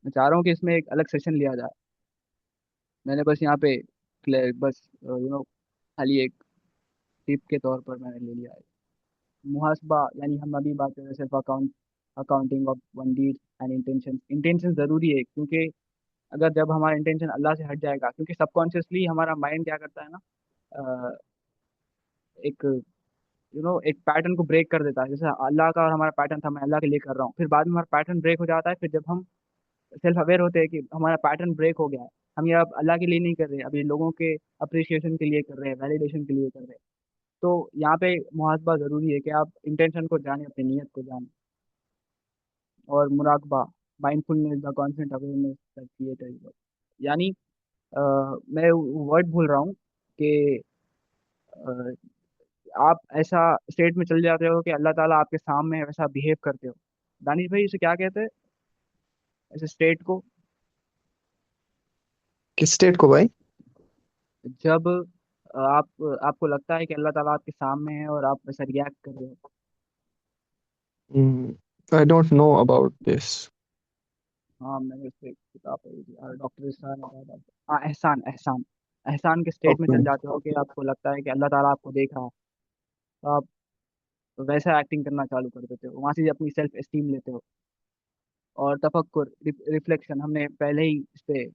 मैं चाह रहा हूँ कि इसमें एक अलग सेशन लिया जाए। मैंने बस यहाँ पे बस खाली एक टिप के तौर पर मैंने ले लिया है। मुहासबा यानी हम अभी बात कर रहे हैं सिर्फ accounting of one deed and intention. Intention ज़रूरी है, क्योंकि अगर जब हमारा इंटेंशन अल्लाह से हट जाएगा, क्योंकि सबकॉन्शियसली हमारा माइंड क्या करता है ना, अ, एक एक पैटर्न को ब्रेक कर देता है। जैसे अल्लाह का और हमारा पैटर्न था, मैं अल्लाह के लिए कर रहा हूँ, फिर बाद में हमारा पैटर्न ब्रेक हो जाता है। फिर जब हम सेल्फ अवेयर होते हैं कि हमारा पैटर्न ब्रेक हो गया है, हम ये अब अल्लाह के लिए नहीं कर रहे, अभी लोगों के अप्रिसिएशन के लिए कर रहे हैं, वैलिडेशन के लिए कर रहे हैं। तो यहाँ पे मुहासबा ज़रूरी है कि आप इंटेंशन को जानें, अपनी नीयत को जानें। और मुराकबा, mindfulness the constant awareness that creator, यानी अ, मैं वर्ड भूल रहा हूँ कि आप ऐसा स्टेट में चले जाते हो कि अल्लाह ताला आपके सामने है, वैसा बिहेव करते हो। दानिश भाई इसे क्या कहते हैं, ऐसे स्टेट को? किस स्टेट को भाई? जब आपको लगता है कि अल्लाह ताला आपके सामने है और आप वैसा रिएक्ट कर रहे हो। I don't know about this. हाँ, मैंने उस पर किताब पढ़ी थी, डॉक्टर इरफान अबाद। हाँ, एहसान एहसान एहसान के स्टेट में चल Okay. जाते हो कि आपको लगता है कि अल्लाह ताला आपको देख रहा है, तो आप वैसा एक्टिंग करना चालू कर देते हो, वहां से अपनी सेल्फ एस्टीम लेते हो। और तफक्कुर, रिफ्लेक्शन, हमने पहले ही इस पे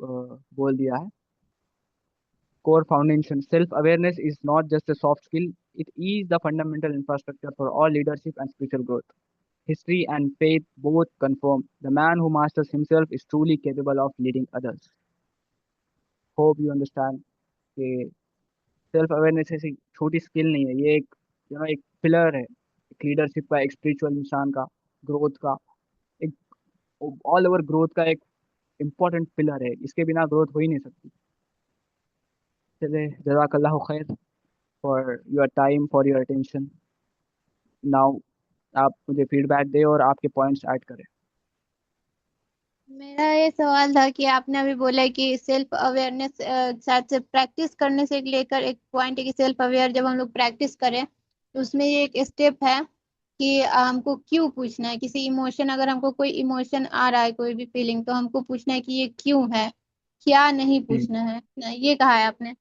बोल दिया है। Core foundation. Self-awareness is not just a soft skill, it is the fundamental infrastructure for all leadership and spiritual growth. History and faith both confirm the man who masters himself is truly capable of leading others. Hope you understand कि self awareness ऐसी छोटी skill नहीं है, ये एक एक pillar है, एक लीडरशिप का, एक स्पिरिचुअल इंसान का, ग्रोथ का, एक ऑल ओवर ग्रोथ का एक इम्पोर्टेंट पिलर है। इसके बिना ग्रोथ हो ही नहीं सकती। चले, जज़ाकल्लाहु खैर for your time, for your attention. Now आप मुझे फीडबैक दें और आपके पॉइंट्स ऐड करें। मेरा ये सवाल था कि आपने अभी बोला कि सेल्फ अवेयरनेस शायद से प्रैक्टिस करने से लेकर एक पॉइंट है कि सेल्फ अवेयर जब हम लोग प्रैक्टिस करें तो उसमें ये एक स्टेप है कि हमको क्यों पूछना है किसी इमोशन, अगर हमको कोई इमोशन आ रहा है, कोई भी फीलिंग, तो हमको पूछना है कि ये क्यों है, क्या नहीं जी। पूछना है। ये कहा है आपने।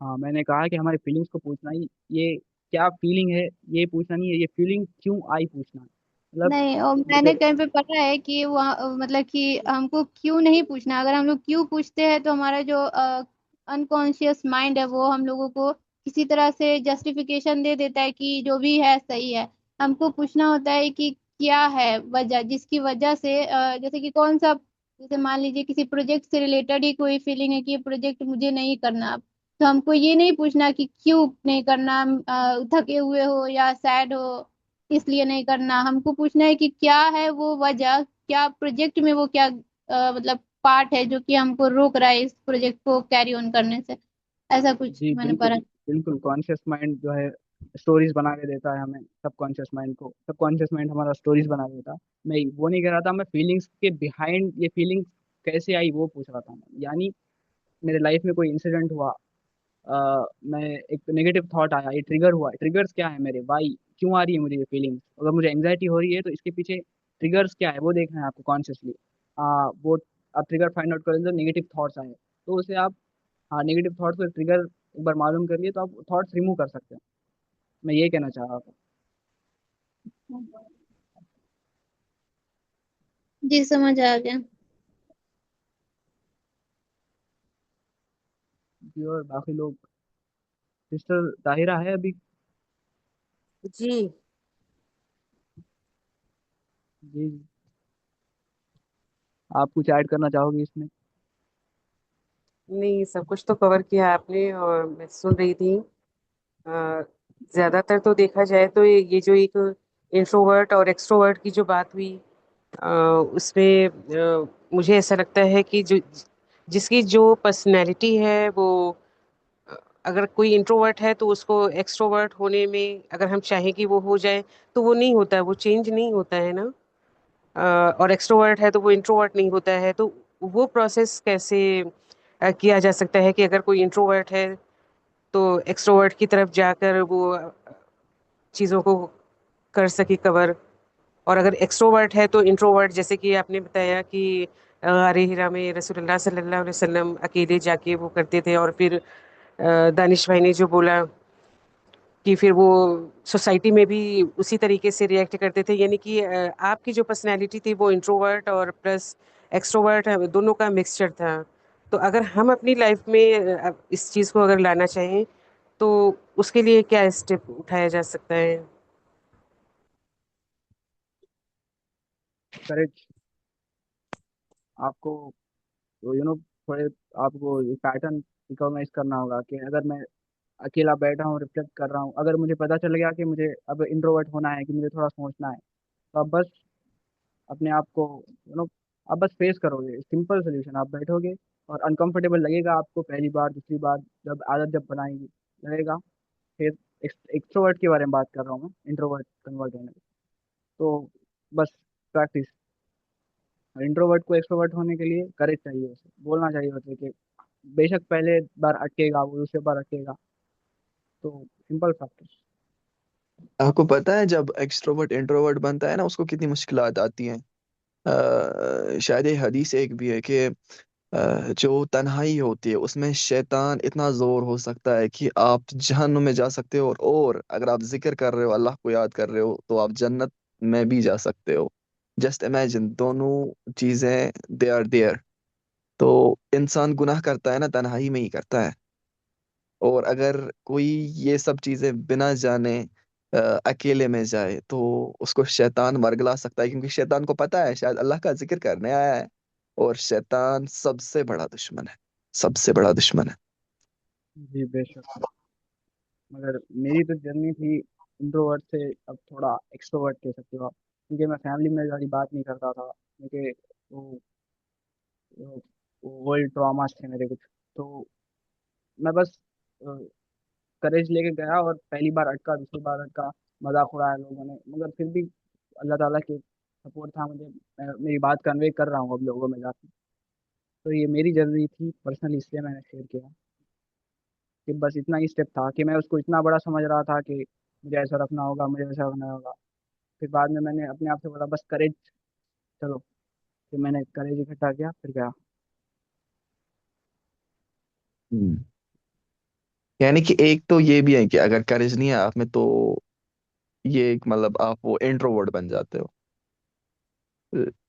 हाँ, मैंने कहा कि हमारी फीलिंग्स को पूछना ही, ये क्या फीलिंग है ये पूछना नहीं है, ये फीलिंग क्यों आई पूछना है। मतलब नहीं, और मैंने जैसे कहीं पे पढ़ा है कि वहाँ मतलब कि हमको क्यों नहीं पूछना। अगर हम लोग क्यों पूछते हैं तो हमारा जो अनकॉन्शियस माइंड है वो हम लोगों को किसी तरह से जस्टिफिकेशन दे देता है कि जो भी है सही है। हमको पूछना होता है कि क्या है वजह, जिसकी वजह से जैसे कि कौन सा, जैसे मान लीजिए किसी प्रोजेक्ट से रिलेटेड ही कोई फीलिंग है कि ये प्रोजेक्ट मुझे नहीं करना अब, तो हमको ये नहीं पूछना कि क्यों नहीं करना, थके हुए हो या सैड हो इसलिए नहीं करना। हमको पूछना है कि क्या है वो वजह, क्या प्रोजेक्ट में वो क्या मतलब पार्ट है जो कि हमको रोक रहा है इस प्रोजेक्ट को कैरी ऑन करने से। ऐसा कुछ जी, मैंने बिल्कुल पढ़ा। बिल्कुल, कॉन्शियस माइंड जो है स्टोरीज बना के देता है हमें, सबकॉन्शियस माइंड को, सबकॉन्शियस माइंड हमारा स्टोरीज बना के देता है। मैं वो नहीं कह रहा था, मैं फीलिंग्स के बिहाइंड ये फीलिंग्स कैसे आई वो पूछ रहा था मैं। यानी मेरे लाइफ में कोई इंसिडेंट हुआ, मैं एक नेगेटिव थॉट आया, ये ट्रिगर हुआ, ट्रिगर्स क्या है मेरे, वाई क्यों आ रही है मुझे ये फीलिंग्स, अगर मुझे एंग्जाइटी हो रही है तो इसके पीछे ट्रिगर्स क्या है वो देखना है आपको कॉन्शियसली। वो आप ट्रिगर फाइंड आउट करें, जो नेगेटिव थॉट्स आए तो उसे आप, हाँ नेगेटिव थॉट्स को ट्रिगर एक बार मालूम कर लिए तो आप थॉट्स रिमूव कर सकते हैं। मैं ये कहना चाह रहा था। जी समझ आ गया। जी, और बाकी लोग, सिस्टर ताहिरा है अभी? जी। जी जी। आप कुछ ऐड करना चाहोगे इसमें? नहीं, सब कुछ तो कवर किया आपने और मैं सुन रही थी। अ, ज्यादातर तो देखा जाए तो ये जो एक इंट्रोवर्ट और एक्सट्रोवर्ट की जो बात हुई, उसमें मुझे ऐसा लगता है कि जो जिसकी जो पर्सनैलिटी है वो, अ, अगर कोई इंट्रोवर्ट है तो उसको एक्सट्रोवर्ट होने में अगर हम चाहें कि वो हो जाए तो वो नहीं होता है, वो चेंज नहीं होता है ना। और एक्सट्रोवर्ट है तो वो इंट्रोवर्ट नहीं होता है। तो वो प्रोसेस कैसे किया जा सकता है कि अगर कोई इंट्रोवर्ट है तो एक्सट्रोवर्ट की तरफ जाकर वो चीज़ों को कर सके कवर, और अगर एक्सट्रोवर्ट है तो इंट्रोवर्ट, जैसे कि आपने बताया कि गारे हिरा में रसूलुल्लाह सल्लल्लाहु अलैहि वसल्लम अकेले जाके वो करते थे, और फिर दानिश भाई ने जो बोला कि फिर वो सोसाइटी में भी उसी तरीके से रिएक्ट करते थे, यानी कि आपकी जो पर्सनैलिटी थी वो इंट्रोवर्ट और प्लस एक्सट्रोवर्ट दोनों का मिक्सचर था। तो अगर हम अपनी लाइफ में इस चीज़ को अगर लाना चाहें तो उसके लिए क्या स्टेप उठाया जा सकता है? करेक्ट। आपको थोड़े आपको ये पैटर्न रिकॉग्नाइज करना होगा कि अगर मैं अकेला बैठा हूँ, रिफ्लेक्ट कर रहा हूँ, अगर मुझे पता चल गया कि मुझे अब इंट्रोवर्ट होना है, कि मुझे थोड़ा सोचना है, तो आप बस अपने आप को आप बस फेस करोगे, सिंपल सोल्यूशन, आप बैठोगे और अनकंफर्टेबल लगेगा आपको पहली बार, दूसरी बार, जब आदत जब बनाएंगी लगेगा। फिर एक्सट्रोवर्ट के बारे में बात कर रहा हूँ मैं, इंट्रोवर्ट कन्वर्ट होने की। तो बस प्रैक्टिस। इंट्रोवर्ट को एक्सट्रोवर्ट होने के लिए करेज चाहिए, उसे बोलना चाहिए उसे कि बेशक पहले बार अटकेगा वो, दूसरे बार अटकेगा। तो सिंपल फैक्टर। आपको पता है जब एक्सट्रोवर्ट इंट्रोवर्ट बनता है ना उसको कितनी मुश्किलात आती हैं। शायद ये हदीस एक भी है कि जो तन्हाई होती है उसमें शैतान इतना जोर हो सकता है कि आप जहन्नुम में जा सकते हो, और अगर आप जिक्र कर रहे हो, अल्लाह को याद कर रहे हो, तो आप जन्नत में भी जा सकते हो। जस्ट इमेजिन, दोनों चीजें दे आर देयर। तो इंसान गुनाह करता है ना तन्हाई में ही करता है, और अगर कोई ये सब चीजें बिना जाने अकेले में जाए तो उसको शैतान वर्गला सकता है, क्योंकि शैतान को पता है शायद अल्लाह का जिक्र करने आया है, और शैतान सबसे बड़ा दुश्मन है, सबसे बड़ा दुश्मन है। जी बेशक। मगर मेरी तो जर्नी थी इंट्रोवर्ट से अब थोड़ा एक्सट्रोवर्ट कह सकते हो आप, क्योंकि मैं फैमिली में ज़्यादा बात नहीं करता था, क्योंकि वो वर्ल्ड ट्रॉमास थे मेरे कुछ। तो मैं बस करेज लेके गया और पहली बार अटका, दूसरी बार अटका, मजाक उड़ाया लोगों ने, मगर फिर भी अल्लाह ताला के सपोर्ट था मुझे। मैं मेरी बात कन्वे कर रहा हूँ अब लोगों में जाके। तो ये मेरी जर्नी थी पर्सनली, इसलिए मैंने शेयर किया कि बस इतना ही स्टेप था कि मैं उसको इतना बड़ा समझ रहा था कि मुझे ऐसा रखना होगा, मुझे ऐसा रखना होगा। फिर बाद में मैंने अपने आप से बोला बस करेज, चलो। फिर मैंने करेज इकट्ठा किया, फिर गया। हम्म। यानी कि एक तो ये भी है कि अगर करेज नहीं है आप में तो ये एक मतलब आप वो इंट्रोवर्ट बन जाते हो।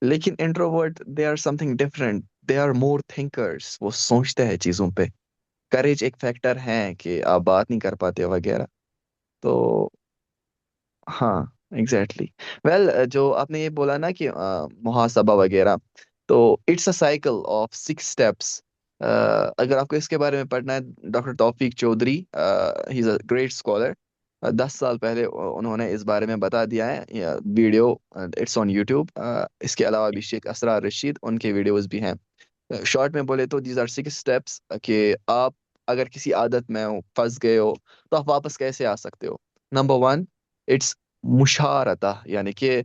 लेकिन introvert they are something different, they are more thinkers, वो सोचते हैं चीजों पे। करेज एक फैक्टर है कि आप बात नहीं कर पाते वगैरह। तो हाँ, एग्जैक्टली। वेल, जो आपने ये बोला ना कि मुहासबा वगैरह, तो it's a cycle of 6 steps. अगर आपको इसके बारे में पढ़ना है, doctor Taufiq Chaudhary, he is a great scholar, 10 साल पहले उन्होंने इस बारे में बता दिया है। Video it's on YouTube. इसके अलावा भी शेख असरार रशीद, उनके वीडियोस भी हैं। शॉर्ट में बोले तो दीज आर 6 स्टेप्स कि आप अगर किसी आदत में हो, फंस गए हो, तो आप वापस कैसे आ सकते हो। नंबर वन, इट्स मुशारता, यानी कि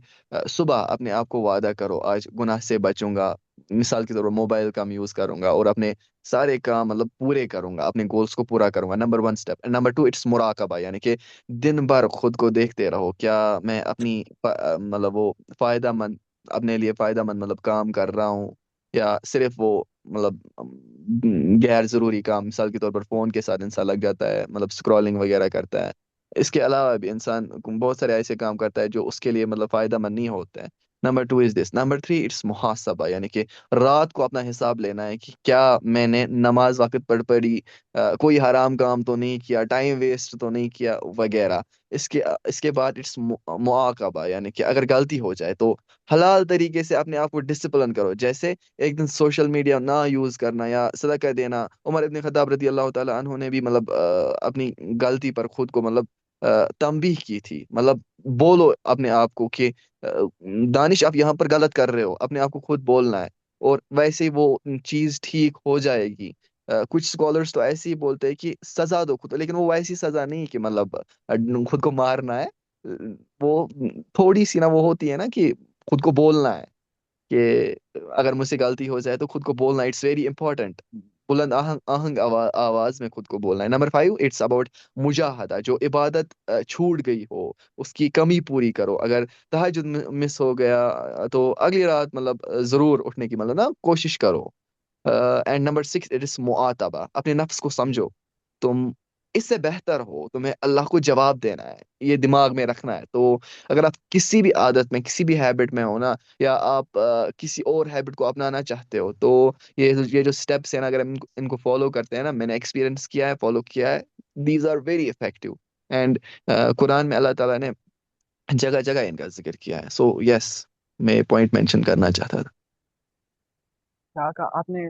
सुबह अपने आप को वादा करो आज गुनाह से बचूंगा, मिसाल के तौर पर मोबाइल कम यूज करूंगा और अपने सारे काम मतलब पूरे करूंगा, अपने गोल्स को पूरा करूंगा। Number one step. Number two, it's मुराकबा, यानी कि दिन भर खुद को देखते रहो, क्या मैं अपनी मतलब वो फायदा मंद, अपने लिए फायदा मंद मतलब काम कर रहा हूँ, या सिर्फ वो मतलब गैर जरूरी काम, मिसाल के तौर पर फोन के साथ इंसान लग जाता है, मतलब स्क्रॉलिंग वगैरह करता है। इसके अलावा भी इंसान बहुत सारे ऐसे काम करता है जो उसके लिए मतलब फायदा मंद नहीं होते हैं। Number two is this. Number three, it's मुहासबा, यानी कि रात को अपना हिसाब लेना है कि क्या मैंने नमाज वक्त पर पढ़ी, कोई हराम काम तो नहीं किया, टाइम वेस्ट तो नहीं किया वगैरह। इसके बाद इट्स मुआकबा, यानी कि अगर गलती हो जाए तो हलाल तरीके से अपने आप को डिसिप्लिन करो, जैसे एक दिन सोशल मीडिया ना यूज करना या सदका देना। उमर इब्न खत्ताब रजी अल्लाह ताला अन्हु ने भी मतलब अपनी गलती पर खुद को मतलब तंबीह की थी, मतलब बोलो अपने आप को कि दानिश आप यहाँ पर गलत कर रहे हो, अपने आप को खुद बोलना है, और वैसे ही वो चीज ठीक हो जाएगी। कुछ स्कॉलर्स तो ऐसे ही बोलते हैं कि सजा दो खुद को, लेकिन वो वैसी सजा नहीं कि मतलब खुद को मारना है। वो थोड़ी सी ना वो होती है ना कि खुद को बोलना है कि अगर मुझसे गलती हो जाए तो खुद को बोलना, इट्स वेरी इंपॉर्टेंट। बुलंद आहंग आहंग आवाज में खुद को बोलना है। नंबर फाइव, इट्स अबाउट मुजाहदा, जो इबादत छूट गई हो उसकी कमी पूरी करो। अगर तहज्जुद मिस हो गया तो अगली रात मतलब जरूर उठने की मतलब ना कोशिश करो। And number six, it is मुआतबा, अपने नफ्स को समझो, तुम इससे बेहतर हो, तुम्हें अल्लाह को जवाब देना है, ये दिमाग में रखना है। तो अगर आप किसी भी आदत में, किसी भी हैबिट में हो ना, या आप किसी और हैबिट को अपनाना चाहते हो, तो ये जो स्टेप्स हैं ना, अगर हम इनको फॉलो करते हैं ना, मैंने एक्सपीरियंस किया है, फॉलो किया है, these are very effective. And कुरान में अल्लाह ताला ने जगह जगह इनका जिक्र किया है। सो यस, मैं पॉइंट मेंशन करना चाहता था। क्या कहा आपने?